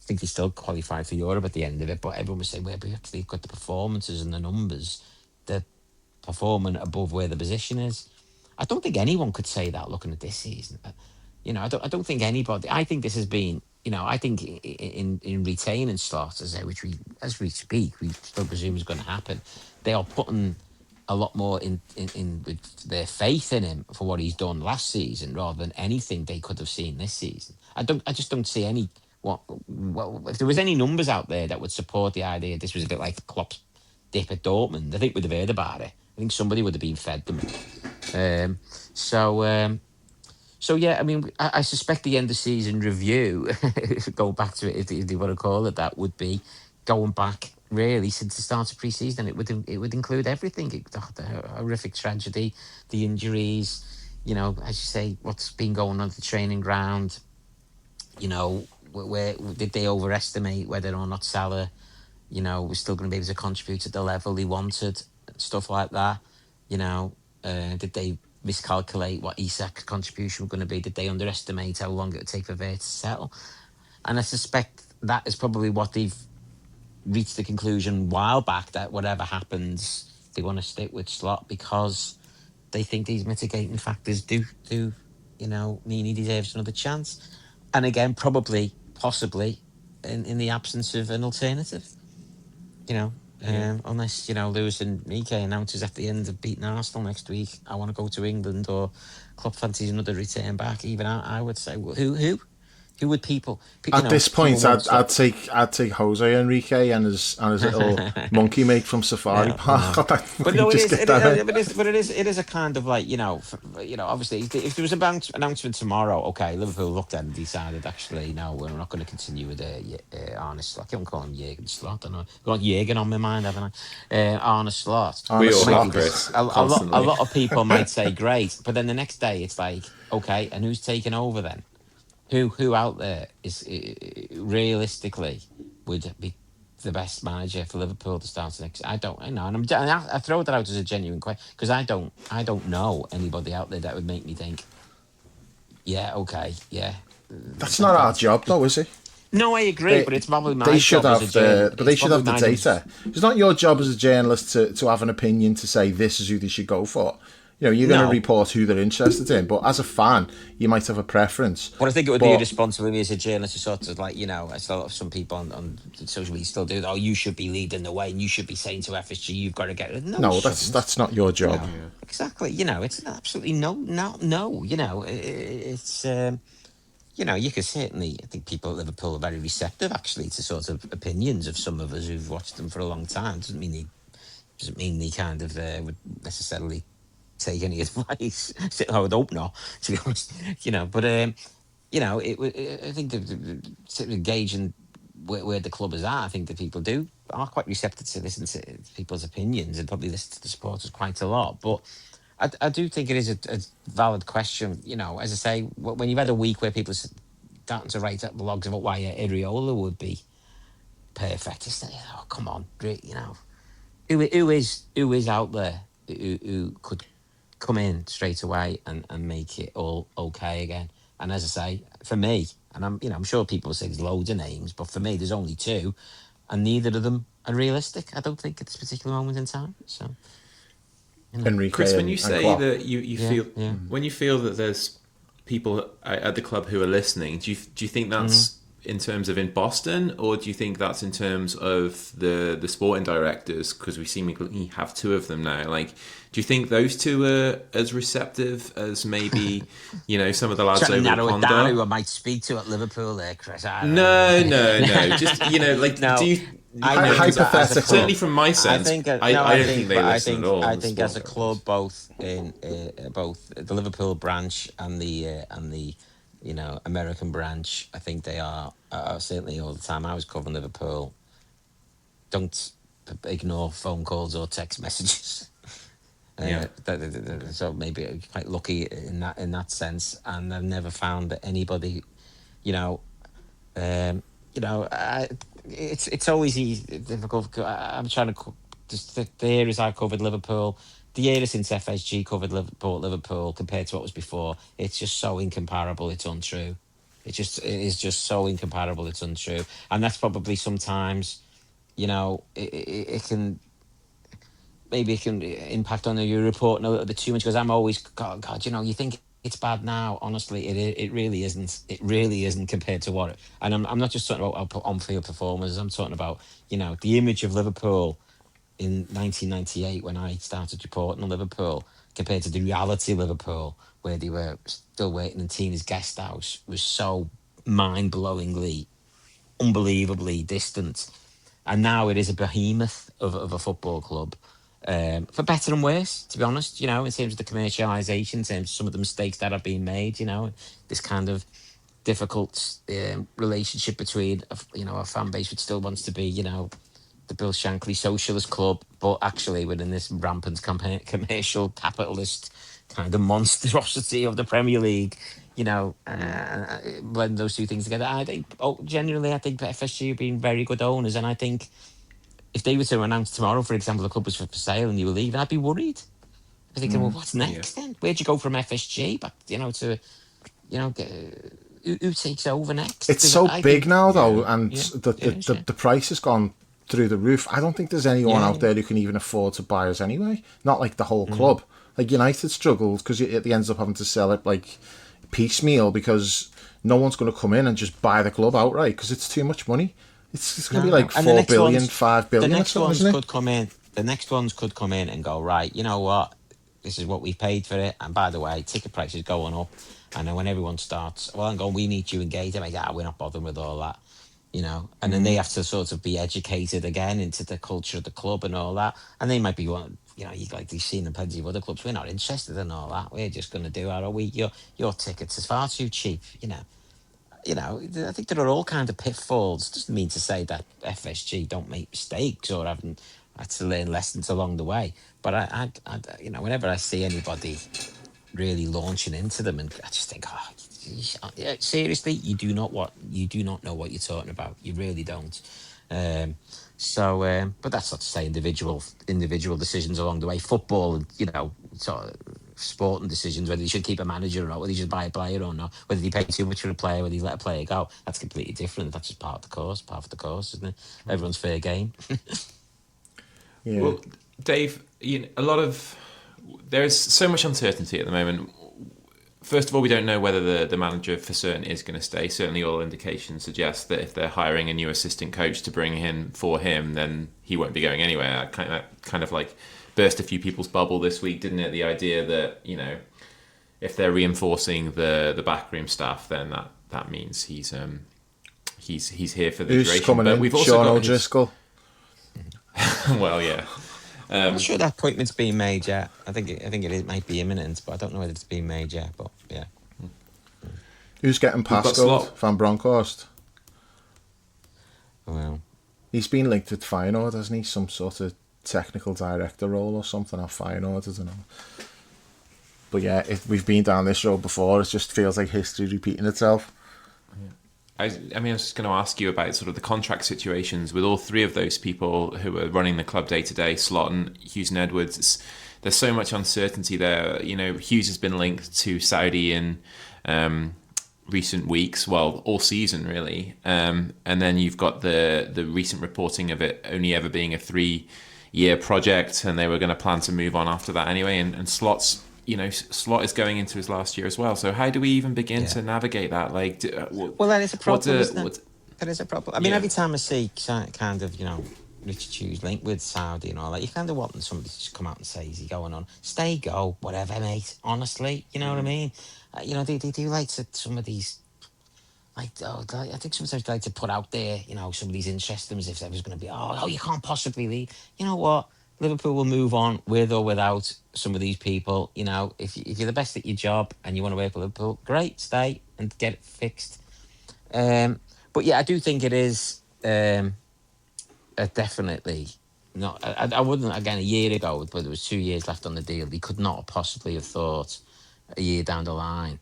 I think he still qualified for Europe at the end of it, but everyone was saying, well, we actually got the performances and the numbers, they're performing above where the position is. I don't think anyone could say that looking at this season. I don't think anybody. I think this has been, I think in retaining slots, as we speak, we still presume is going to happen. They are putting a lot more in with their faith in him for what he's done last season, rather than anything they could have seen this season. I just don't see any. Well, if there was any numbers out there that would support the idea this was a bit like Klopp's dip at Dortmund, I think we'd have heard about it. I think somebody would have been fed them. So yeah, I mean, I suspect the end of season review, go back to it if you want to call it that, would be going back really since the start of pre-season. It would include everything: the horrific tragedy, the injuries, as you say, what's been going on at the training ground. Where did they overestimate whether or not Salah, was still going to be able to contribute at the level he wanted, stuff like that. Did they miscalculate what Isak's contribution was going to be? Did they underestimate how long it would take for Vert to settle? And I suspect that is probably what they've reached the conclusion a while back, that whatever happens, they want to stick with Slot because they think these mitigating factors do mean he deserves another chance. And again, possibly, in the absence of an alternative, unless, Lewis and Enrique announces at the end of beating Arsenal next week, I want to go to England, or Klopp fancies another return back. Even I would say, well, who would people? At this point, I'd take Jose Enrique and his little monkey mate from Safari Park. But no, it is a kind of obviously, if there was an announcement tomorrow, okay, Liverpool looked at it and decided, actually, no, we're not going to continue with Arne Slot. I don't call him Jurgen Slot. I know I've got Jurgen on my mind, haven't I? Arne Slot. We all have, Chris. A lot of people might say great, but then the next day it's like, okay, and who's taking over then? Who out there is realistically would be the best manager for Liverpool to start next? I know, and I throw that out as a genuine question, because I don't know anybody out there that would make me think, yeah, okay, yeah. That's not our job, though, is it? No, I agree, but it's probably my job as a journalist. But they should have the data. It's not your job as a journalist to have an opinion to say this is who they should go for. You know, you're going to No. report who they're interested in, but as a fan, you might have a preference. But I think it would be But irresponsible of me as a journalist to sort of like, as a lot of some people on social media still do. Oh, you should be leading the way, and you should be saying to FSG, you've got to get it. No, I no, shouldn't. that's not your job. Exactly. It's absolutely no. It's you could certainly. I think people at Liverpool are very receptive, actually, to sort of opinions of some of us who've watched them for a long time. Doesn't mean they kind of would necessarily take any advice. I would hope not, to be honest. But I think to engage in where the club is at, I think that people are quite receptive to listen to people's opinions and probably listen to the supporters quite a lot. But I do think it is a valid question. As I say, when you've had a week where people are starting to write up blogs about why Iriola would be perfect, it's like, oh, come on, who is out there who could come in straight away and make it all okay again. And as I say, for me, and I'm sure people will say there's loads of names, but for me, there's only two, and neither of them are realistic. I don't think at this particular moment in time. So, Enrique Chris, when you and say Klopp. that you feel yeah. when you feel that there's people at the club who are listening, do you think that's in terms of in Boston, or do you think that's in terms of the sporting directors? Because we seemingly have two of them now. Like, do you think those two are as receptive as maybe some of the lads Trying to over narrow the it pond down are? who I might speak to at Liverpool there, Chris. I don't No, know. no. Just No, do you? I know, 'cause as a Hypothetical. club, Certainly from my I sense, think I don't think they but listen at all. I the think as a sporting club, directors. both in both the Liverpool branch and the American branch, I think they are certainly all the time. I was covering Liverpool. Don't ignore phone calls or text messages. Yeah. So maybe I'm quite lucky in that sense, and I've never found that anybody, you know, it's always difficult. I'm trying to just the years I covered Liverpool, the year since FSG covered Liverpool compared to what was before, it's just so incomparable. It's untrue. It is just so incomparable. It's untrue, and that's probably sometimes, it can maybe it can impact on your reporting a little bit too much because I'm always God, you think it's bad now. Honestly, it really isn't. It really isn't compared to what. And I'm not just talking about on-field performers. I'm talking about the image of Liverpool in 1998 when I started reporting on Liverpool compared to the reality of Liverpool where they were still waiting in Tina's guest house was so mind-blowingly, unbelievably distant. And now it is a behemoth of a football club, for better and worse, to be honest. In terms of the commercialisation, in terms of some of the mistakes that have been made. This kind of difficult relationship between a fan base which still wants to be the Bill Shankly Socialist Club, but actually within this rampant commercial capitalist kind of monstrosity of the Premier League. Blend those two things together. I think, genuinely, I think FSG have been very good owners, and I think if they were to announce tomorrow, for example, the club was for sale and you were leaving, I'd be worried. I'm thinking, well, what's Yeah. next then? Where'd you go from FSG back, to, who takes over next? It's 'Cause so I big think, now, though, Yeah. and yeah, the, it the, is, the, yeah. the price has gone through the roof. I don't think there's anyone Yeah, out there who can even afford to buy us anyway. Not like the whole club. Like United struggled because it ends up having to sell it like piecemeal because no one's going to come in and just buy the club outright because it's too much money. It's going to be like And the 4 next billion, ones, 5 the billion or next something, ones isn't it? could come in. The next ones could come in and go, right, you know what? This is what we paid for it. And by the way, ticket prices going up. And then when everyone starts, well, I'm going, we need you engaged. I'm like, we're not bothering with all that, And then they have to sort of be educated again into the culture of the club and all that. And they might be one, you've seen in plenty of other clubs. We're not interested in all that. We're just going to do our week. Your tickets is far too cheap, I think there are all kinds of pitfalls. Doesn't mean to say that FSG don't make mistakes or haven't had to learn lessons along the way. But whenever I see anybody really launching into them, and I just think, yeah, seriously, you do not know what you're talking about. You really don't. Um, but that's not to say individual decisions along the way. Football, and sort of sporting decisions, whether you should keep a manager or not, whether you should buy a player or not, whether you pay too much for a player, whether you let a player go. That's completely different. That's just part of the course, isn't it? Everyone's fair game. Yeah. Well, Dave, a lot of there's so much uncertainty at the moment. First of all, we don't know whether the manager for certain is going to stay. Certainly, all indications suggest that if they're hiring a new assistant coach to bring in for him, then he won't be going anywhere. Kind of like burst a few people's bubble this week, didn't it? The idea that, you know, if they're reinforcing the backroom staff, then that means he's here for the Who's duration. coming But in? we've also Sean got O'Driscoll. well, yeah. I'm not sure that appointment's been made yet. I think it might be imminent, but I don't know whether it's been made yet. But yeah. Who's getting Pascoe? Van Bronckhorst. Well, he's been linked with Feyenoord, hasn't he? Some sort of technical director role or something at Feyenoord, I don't know. But yeah, we've been down this road before. It just feels like history repeating itself. I was just going to ask you about sort of the contract situations with all three of those people who are running the club day to day, Slaughton, Hughes and Edwards. There's so much uncertainty there. You know, Hughes has been linked to Saudi in recent weeks, well, all season really. And then you've got the recent reporting of it only ever being a 3-year project, and they were going to plan to move on after that anyway. And Slot is going into his last year as well. So how do we even begin to navigate that? Like, well, that is a problem. That is a problem. I mean, every time I see kind of, you know, Richard Hughes linked with Saudi and all that, you kind of want somebody to just come out and say, "Is he going on? Stay, go, whatever, mate." Honestly, you know what I mean? You know, they do like to some of these. I think sometimes they like to put out there, you know, some of these interests as if there was going to be, you can't possibly leave. You know what? Liverpool will move on with or without some of these people. You know, if you're the best at your job and you want to work for Liverpool, great, stay and get it fixed. But yeah, I do think it is definitely not. I wouldn't, again, a year ago, but there was 2 years left on the deal. He could not possibly have thought a year down the line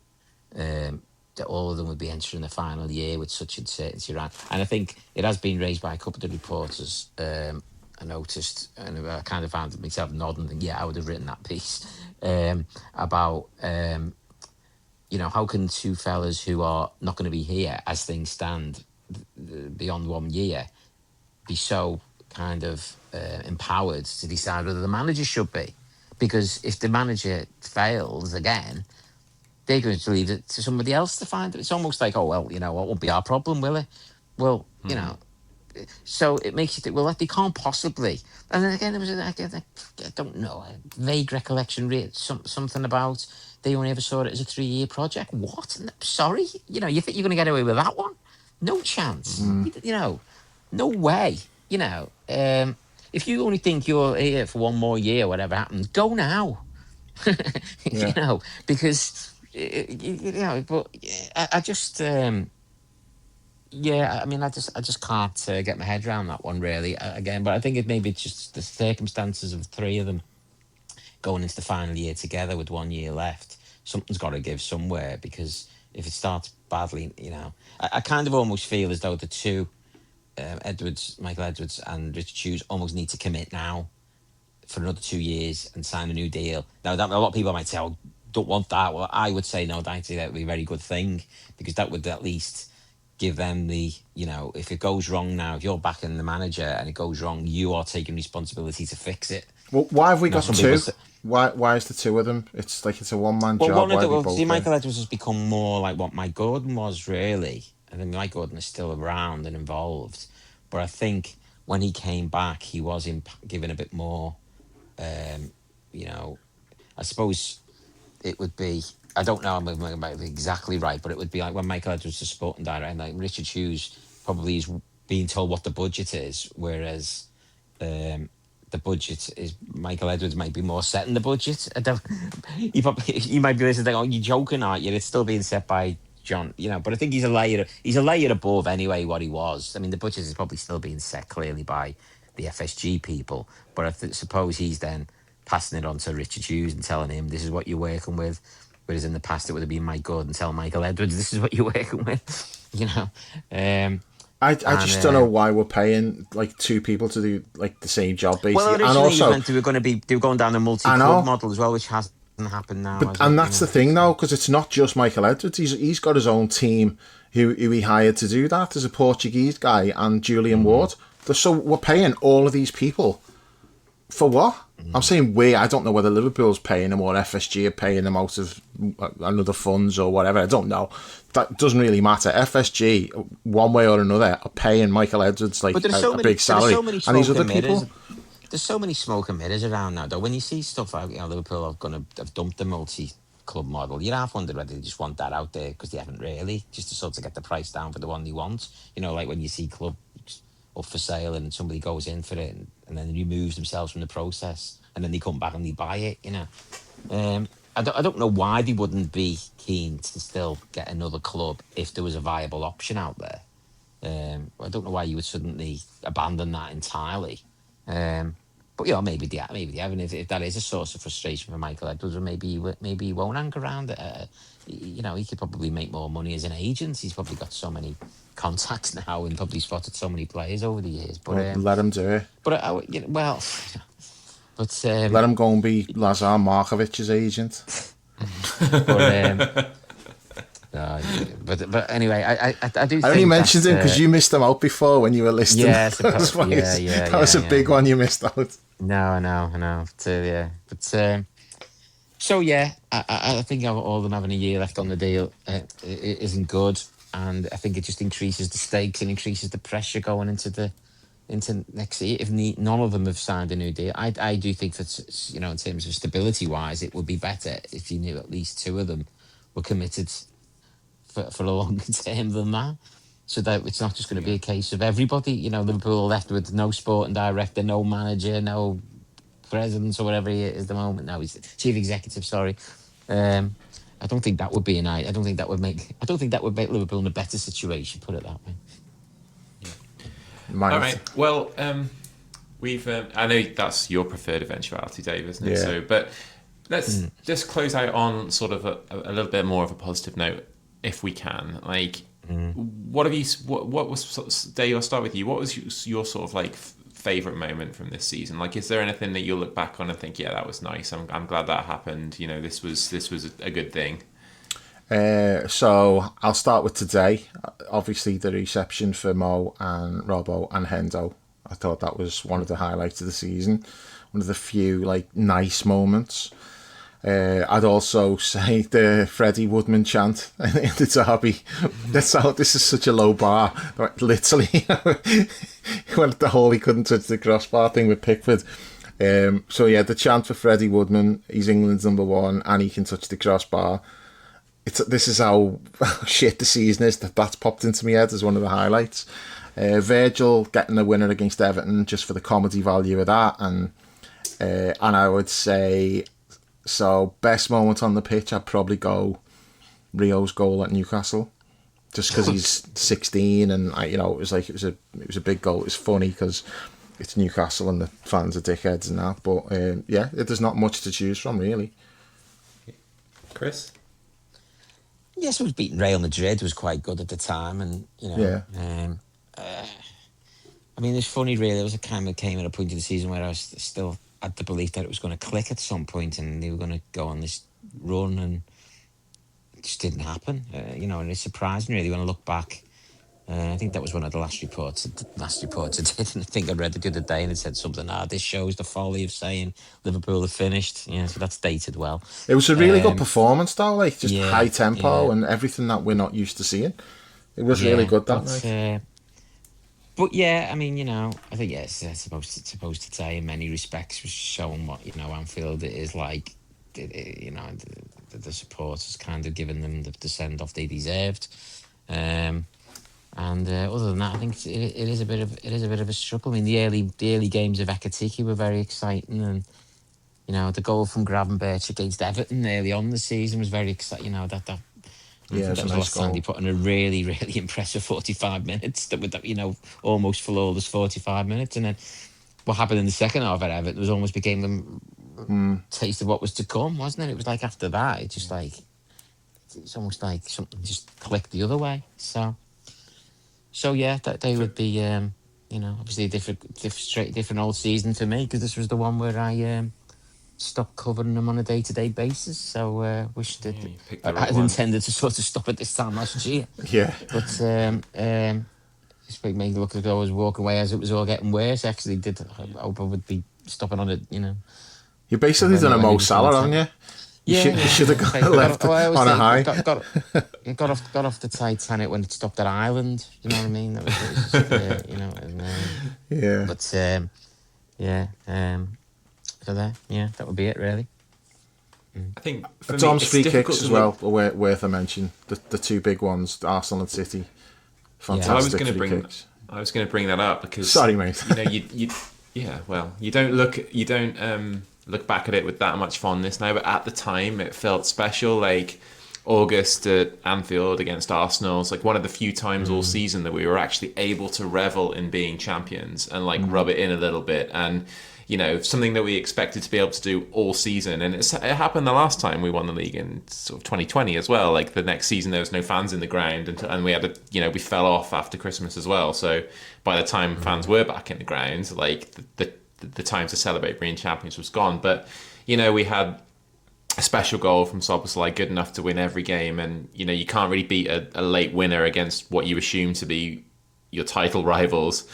that all of them would be entering the final year with such uncertainty around. And I think it has been raised by a couple of the reporters. I noticed, and I kind of found myself nodding, and I would have written that piece about, you know, how can two fellas who are not going to be here as things stand beyond 1 year be so kind of empowered to decide whether the manager should be? Because if the manager fails again, they're going to leave it to somebody else to find it. It's almost like, it won't be our problem, will it? Well, you know. So it makes you think, well, they can't possibly. And then again, there was I don't know, a vague recollection, something about they only ever saw it as a 3-year project. What? Sorry? You know, you think you're going to get away with that one? No chance. You know, no way. You know, if you only think you're here for 1 more year, whatever happens, go now. You know, because, you know, but I just... I mean, I just can't get my head around that one really. Again, but I think maybe it's just the circumstances of the three of them going into the final year together with 1 year left. Something's got to give somewhere, because if it starts badly, you know, I kind of almost feel as though the two, Michael Edwards and Richard Hughes, almost need to commit now for another 2 years and sign a new deal. Now, a lot of people might say, "Oh, don't want that." Well, I would say no. That would be a very good thing, because that would at least give them the, you know, if it goes wrong now, if you're backing the manager and it goes wrong, you are taking responsibility to fix it. Well, why have we got two? Why is the two of them? It's like it's a one-man job. Michael Edwards has become more like what Mike Gordon was, really. I think Mike Gordon is still around and involved, but I think when he came back, he was given a bit more, you know, I suppose it would be, I don't know, I'm about exactly right, but it would be like when Michael Edwards was the sporting director, and like Richard Hughes probably is being told what the budget is, whereas the budget is, Michael Edwards might be more setting the budget. You might be listening to, "Oh, you're joking, aren't you?" It's still being set by John, you know. But I think he's a layer above anyway what he was. I mean, the budget is probably still being set clearly by the FSG people, but I suppose he's then passing it on to Richard Hughes and telling him, "This is what you're working with." Whereas in the past, it would have been Mike Gordon telling Michael Edwards, "This is what you're working with," you know. I just don't know why we're paying like two people to do like the same job, basically. Well, originally, and also they were going down the multi-club model as well, which hasn't happened now. And that's the thing, though, because it's not just Michael Edwards. He's got his own team who he hired to do that. There's a Portuguese guy and Julian Ward. So we're paying all of these people For what? I'm saying we. I don't know whether Liverpool's paying them or FSG are paying them out of another funds or whatever. I don't know. That doesn't really matter. FSG, one way or another, are paying Michael Edwards like a big salary, and these other people. There's so many smoke and mirrors around now, though. When you see stuff like Liverpool have dumped the multi-club model, you half wonder whether they just want that out there because they haven't really, just to sort of get the price down for the one they want. Like when you see clubs up for sale and somebody goes in for it and then removes themselves from the process and then they come back and they buy it. I don't know why they wouldn't be keen to still get another club if there was a viable option out there. I don't know why you would suddenly abandon that entirely. But maybe they have, and if that is a source of frustration for Michael Edwards, or maybe he won't hang around. He could probably make more money as an agent. He's probably got so many contacts now, and probably spotted so many players over the years. But let him do it. But let him go and be Lazar Markovic's agent. But anyway, I do. I only mentioned him because you missed him out before when you were listening. Yeah, that was a big one you missed out. No, I know. I think all of them having a year left on the deal it isn't good, and I think it just increases the stakes and increases the pressure going into next year. If none of them have signed a new deal, I do think that in terms of stability wise, it would be better if you knew at least two of them were committed for a longer term than that, so that it's not just going to be a case of everybody. Liverpool left with no sporting director, no manager, no president or whatever he is at the moment. Now he's chief executive. Sorry, I don't think that would be I don't think that would make Liverpool in a better situation. Put it that way. All right. Well, we've. I know that's your preferred eventuality, Dave, isn't it? Yeah. So, but let's just close out on sort of a little bit more of a positive note, if we can. Like, what have you? What was Dave? I'll start with you. What was your sort of like favorite moment from this season? Like, is there anything that you'll look back on and think, yeah, that was nice. I'm glad that happened. This was a good thing. So I'll start with today. Obviously, the reception for Mo and Robbo and Hendo. I thought that was one of the highlights of the season. One of the few nice moments. I'd also say the Freddie Woodman chant in the derby. This is such a low bar. Literally, he went at the hole, he couldn't touch the crossbar thing with Pickford. The chant for Freddie Woodman. He's England's number one, and he can touch the crossbar. This is how shit the season is. That's popped into my head as one of the highlights. Virgil getting the winner against Everton just for the comedy value of that, and I would say, so best moment on the pitch, I'd probably go Rio's goal at Newcastle, just because he's 16, and it was a big goal. It's funny because it's Newcastle and the fans are dickheads and that, but there's not much to choose from really. Chris? Yes, it was beating Real Madrid was quite good at the time, and it's funny really. There was a came at a point in the season where I was still had the belief that it was going to click at some point, and they were going to go on this run, and it just didn't happen. And it's surprising really when I look back. I think that was one of the last reports I did. And I think I read it the other day, and it said something. This shows the folly of saying Liverpool have finished. Yeah, so that's dated well. It was a really good performance, though. High tempo and everything that we're not used to seeing. It was really good that night. I think it's supposed to say in many respects was showing what Anfield is like. The supporters kind of given them the send off they deserved. And other than that, I think it is a bit of a struggle. The early games of Ekitike were very exciting, and the goal from Gravenberch against Everton early on in the season was very exciting. That was the last time he put in a really, really impressive 45 minutes. That would almost flawless 45 minutes, and then what happened in the second half at Everton was almost became the taste of what was to come, wasn't it? It was like after that, it's almost like something just clicked the other way. So yeah, that they would be, obviously a different old season for me, because this was the one where I stopped covering them on a day-to-day basis. So wish that I had intended to sort of stop at this time last year. Yeah, but just made me look like I was walking away as it was all getting worse. Actually, I hope I would be stopping on it, You basically done a Mo Salah, haven't you? You should have got left on a high. Got off the Titanic when it stopped at Ireland. You know what I mean? That was just, Yeah. But so there, that would be it really. I think for me, Dom's it's free difficult kicks to as well are worth a mention. The two big ones, Arsenal and City. Fantastic. I was going kicks. to bring that up because Sorry, mate. You don't look back at it with that much fondness now, but at the time it felt special. Like August at Anfield against Arsenal, it's like one of the few times all season that we were actually able to revel in being champions and like rub it in a little bit, and something that we expected to be able to do all season. And it happened the last time we won the league in sort of 2020 as well. Like the next season there was no fans in the ground, and we had we fell off after Christmas as well. So by the time fans were back in the ground, like the time to celebrate being champions was gone. But we had a special goal from Szoboszlai, good enough to win every game, and you can't really beat a late winner against what you assume to be your title rivals.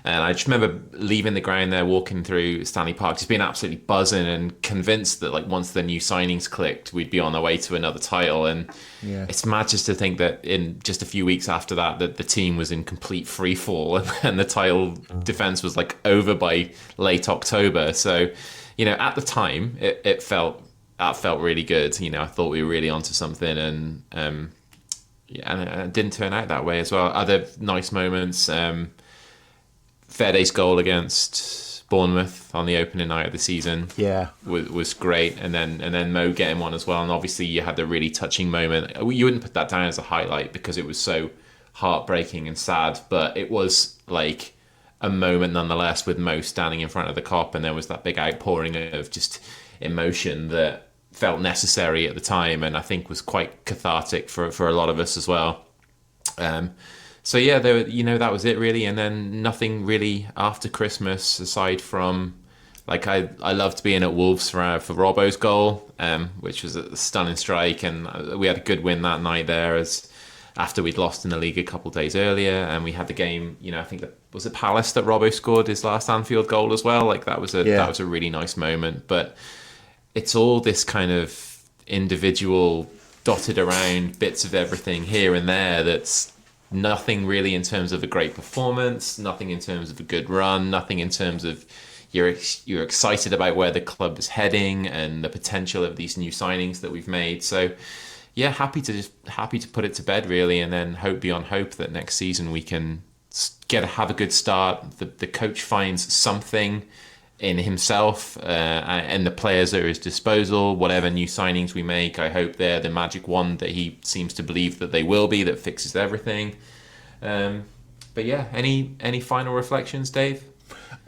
And I just remember leaving the ground there, walking through Stanley Park, just being absolutely buzzing and convinced that like once the new signings clicked, we'd be on our way to another title. And it's mad just to think that in just a few weeks after that the team was in complete free fall and the title defense was like over by late October. So, at the time it felt really good. I thought we were really onto something, and and it didn't turn out that way as well. Other nice moments. Verde's goal against Bournemouth on the opening night of the season, was great, and then Mo getting one as well. And obviously you had the really touching moment. You wouldn't put that down as a highlight because it was so heartbreaking and sad, but it was like a moment nonetheless with Mo standing in front of the Kop, and there was that big outpouring of just emotion that felt necessary at the time, and I think was quite cathartic for a lot of us as well. So yeah, that was it really, and then nothing really after Christmas aside from like I loved being at Wolves for Robbo's goal, which was a stunning strike, and we had a good win that night there as after we'd lost in the league a couple of days earlier, and we had the game. I think was it Palace that Robbo scored his last Anfield goal as well. Like that was a really nice moment, but it's all this kind of individual dotted around bits of everything here and there that's nothing really in terms of a great performance, nothing in terms of a good run, nothing in terms of you're excited about where the club is heading and the potential of these new signings that we've made. So yeah, happy to put it to bed really, and then hope beyond hope that next season we can have a good start. The coach finds something in himself and the players at his disposal. Whatever new signings we make, I hope they're the magic wand that he seems to believe that they will be, that fixes everything. But yeah, any final reflections, Dave?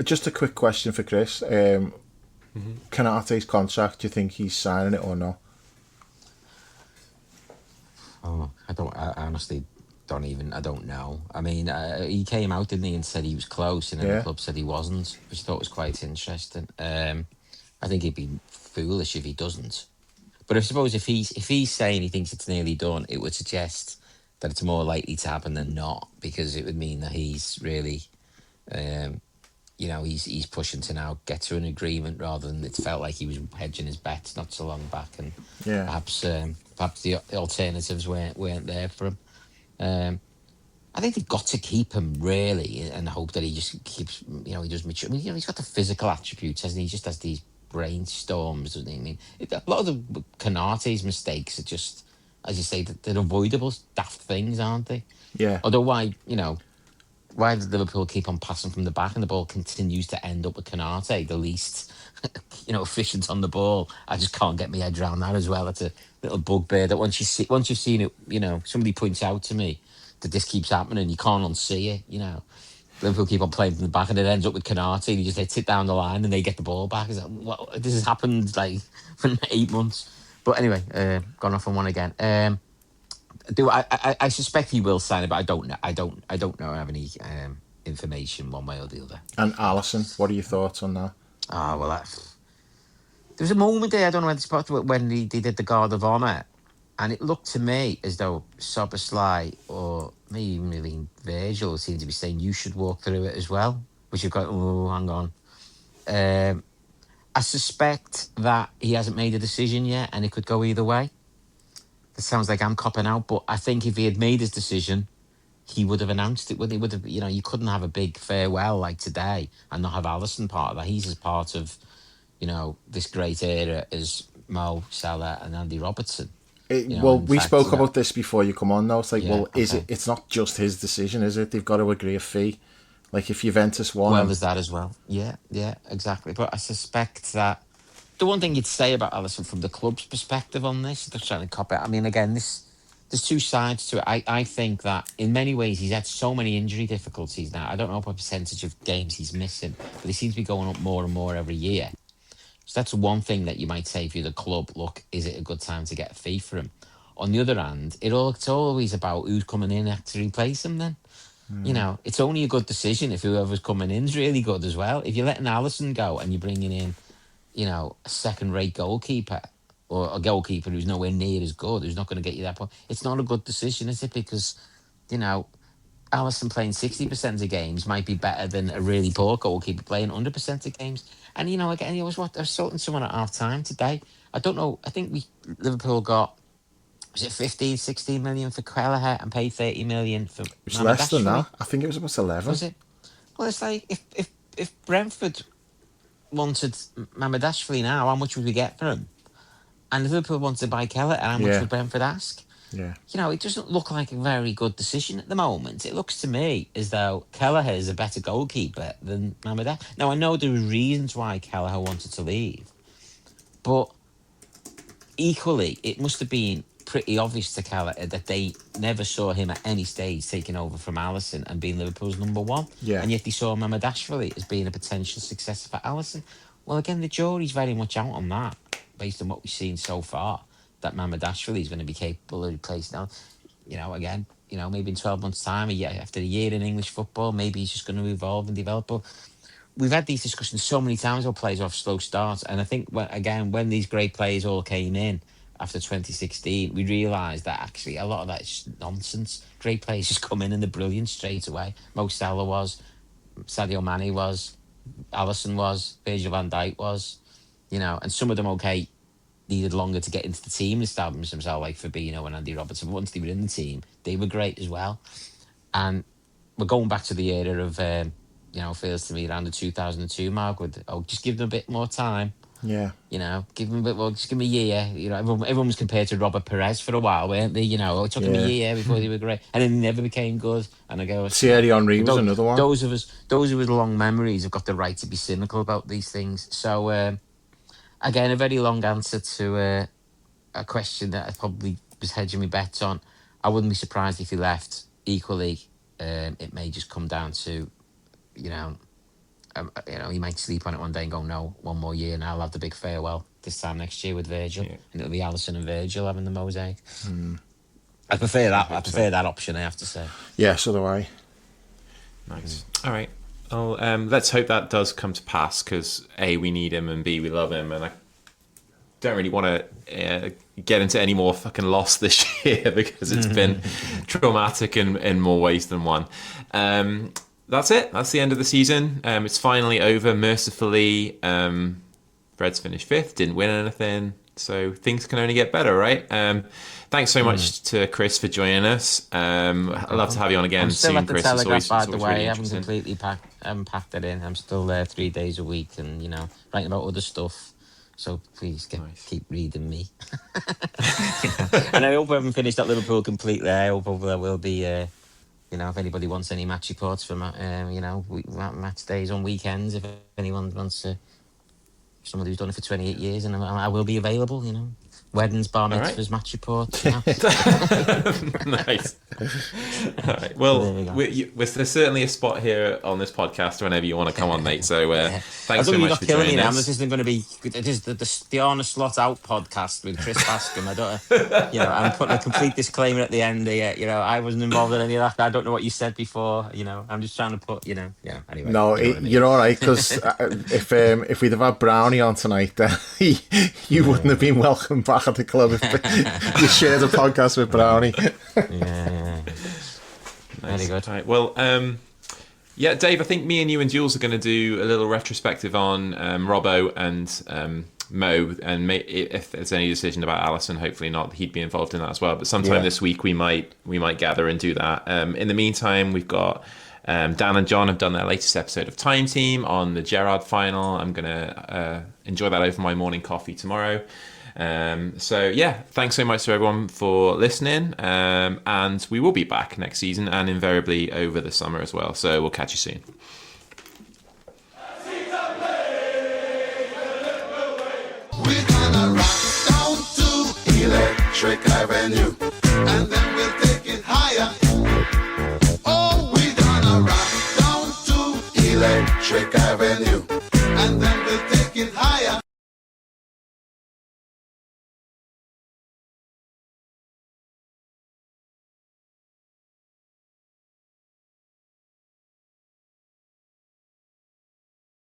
Just a quick question for Chris. Konate's contract, do you think he's signing it or not? Oh, I honestly don't know. I mean, he came out, didn't he, and said he was close, and then the club said he wasn't, which I thought was quite interesting. I think he'd be foolish if he doesn't. But I suppose if he's saying he thinks it's nearly done, it would suggest that it's more likely to happen than not, because it would mean that he's really, he's pushing to now get to an agreement rather than it felt like he was hedging his bets not so long back, and perhaps the alternatives weren't there for him. I think they've got to keep him really and hope that he just keeps, he does mature. I mean, he's got the physical attributes, hasn't he? He just has these brainstorms, doesn't he? I mean, a lot of the Konate's mistakes are just, as you say, they're avoidable, daft things, aren't they? Yeah. Although why does Liverpool keep on passing from the back and the ball continues to end up with Konate, the least, efficient on the ball? I just can't get my head around that as well. It's a little bugbear that once you've seen it, somebody points out to me that this keeps happening, you can't unsee it. Liverpool keep on playing from the back and it ends up with Konate and you just hit down the line and they get the ball back. It's like, well, this has happened like for 8 months. But anyway, gone off on one again. I suspect he will sign it, but I don't know. I don't know. I have any information one way or the other. And Alisson, what are your thoughts on that? There was a moment there, I don't know whether it's part of it, when they did the Guard of Honour, and it looked to me as though Szoboszlai or maybe even Virgil seemed to be saying you should walk through it as well, which you've got, hang on. I suspect that he hasn't made a decision yet, and it could go either way. It sounds like I'm copping out, but I think if he had made his decision, he would have announced it. He would have, you couldn't have a big farewell like today and not have Alisson part of that. He's as part of, this great era as Mo, Salah, and Andy Robertson. Well, in we fact, spoke about this before you come on now. It's like, Yeah, well, is okay. it? It's not just his decision, is it? They've got to agree a fee. Like if Juventus won, Well, there's that as well. Yeah, exactly. But I suspect that the one thing you'd say about Alisson from the club's perspective on this, they're trying to cop it. I mean, again, there's two sides to it. I think that in many ways he's had so many injury difficulties now. I don't know what percentage of games he's missing, but he seems to be going up more and more every year. So that's one thing that you might say if you're the club, look, is it a good time to get a fee for him? On the other hand, it's always about who's coming in to replace him then. It's only a good decision if whoever's coming in is really good as well. If you're letting Alisson go and you're bringing in, a second-rate goalkeeper or a goalkeeper who's nowhere near as good, who's not going to get you that point, it's not a good decision, is it? Because, Alisson playing 60% of games might be better than a really poor goalkeeper playing 100% of games. And, again, I was talking to someone at half-time today. I don't know, I think Liverpool got, was it 15, 16 million for Kelleher and paid 30 million for it was less than that. I think it was about 11. Was it? Well, it's like if Brentford wanted Mamardashvili now, how much would we get for him? And if Liverpool wanted to buy Kelleher, how much would Brentford ask? Yeah. It doesn't look like a very good decision at the moment. It looks to me as though Kelleher is a better goalkeeper than Mamadash. Now, I know there were reasons why Kelleher wanted to leave, but equally, it must have been pretty obvious to Kelleher that they never saw him at any stage taking over from Alisson and being Liverpool's number one. Yeah. And yet they saw Mamardashvili as being a potential successor for Alisson. Well, again, the jury's very much out on that, based on what we've seen so far, that Mamardashvili is going to be capable of replacing Alisson. Maybe in 12 months' time, after a year in English football, maybe he's just going to evolve and develop. But we've had these discussions so many times about players off slow starts. And I think, when these great players all came in after 2016, we realised that actually a lot of that is nonsense. Great players just come in and they're brilliant straight away. Mo Salah was, Sadio Mane was, Alisson was, Virgil van Dijk was, and some of them, needed longer to get into the team and establish themselves, like Fabinho and Andy Robertson. But once they were in the team, they were great as well. And we're going back to the era of, feels to me around the 2002 mark with, just give them a bit more time. Yeah. Give them a bit more, just give them a year. Everyone was compared to Robert Perez for a while, weren't they? It took them a year before they were great. And then they never became good. And I go, Thierry Henry was another one. Those of us with long memories have got the right to be cynical about these things. So, again, a very long answer to a question that I probably was hedging my bets on. I wouldn't be surprised if he left. Equally, it may just come down to, he might sleep on it one day and go, no, one more year and I'll have the big farewell this time next year with Virgil. Yeah. And it'll be Alisson and Virgil having the mosaic. I prefer that. I prefer that option, I have to say. Yeah, so do I. Nice. All right. Well, let's hope that does come to pass, because A, we need him, and B, we love him, and I don't really want to get into any more fucking loss this year because it's been traumatic in more ways than one. That's it. That's the end of the season. It's finally over, mercifully. Reds finished 5th, didn't win anything, so things can only get better, right? Thanks so much to Chris for joining us. I'd love to have you on again soon, Chris. I'm still at the Telegraph, by the way. Really I haven't packed it in. I'm still there 3 days a week and, writing about other stuff. So please keep reading me. And I hope I haven't finished that Liverpool completely. I hope there will be, if anybody wants any match reports for, match days on weekends, if anyone wants somebody who's done it for 28 years, and I will be available, weddings, bar mitzvahs, match reports. Nice. All right. Well, there's certainly a spot here on this podcast whenever you want to come on, mate. So thanks so much for joining us. This isn't going to be the Honest Slot Out podcast with Chris Bascombe. I don't, I'm putting a complete disclaimer at the end here. I wasn't involved in any of that. I don't know what you said before. I'm just trying to put, anyway. No, you're all right, because if we'd have had Brownie on tonight, then you wouldn't have been welcome back at the club if you shared a podcast with Brownie. Yeah. Nice. Very good. Right. Well, Yeah, Dave, I think me and you and Jules are going to do a little retrospective on Robbo and Mo, and if there's any decision about Allison, hopefully not, he'd be involved in that as well. But sometime this week we might gather and do that. In the meantime, we've got Dan and John have done their latest episode of Time Team on the Gerrard final. I'm going to enjoy that over my morning coffee tomorrow. So yeah, thanks so much to everyone for listening, and we will be back next season and invariably over the summer as well, so we'll catch you soon. We're gonna rock down to Electric Avenue, and then we'll take it higher. Oh, we're gonna rock down to Electric Avenue.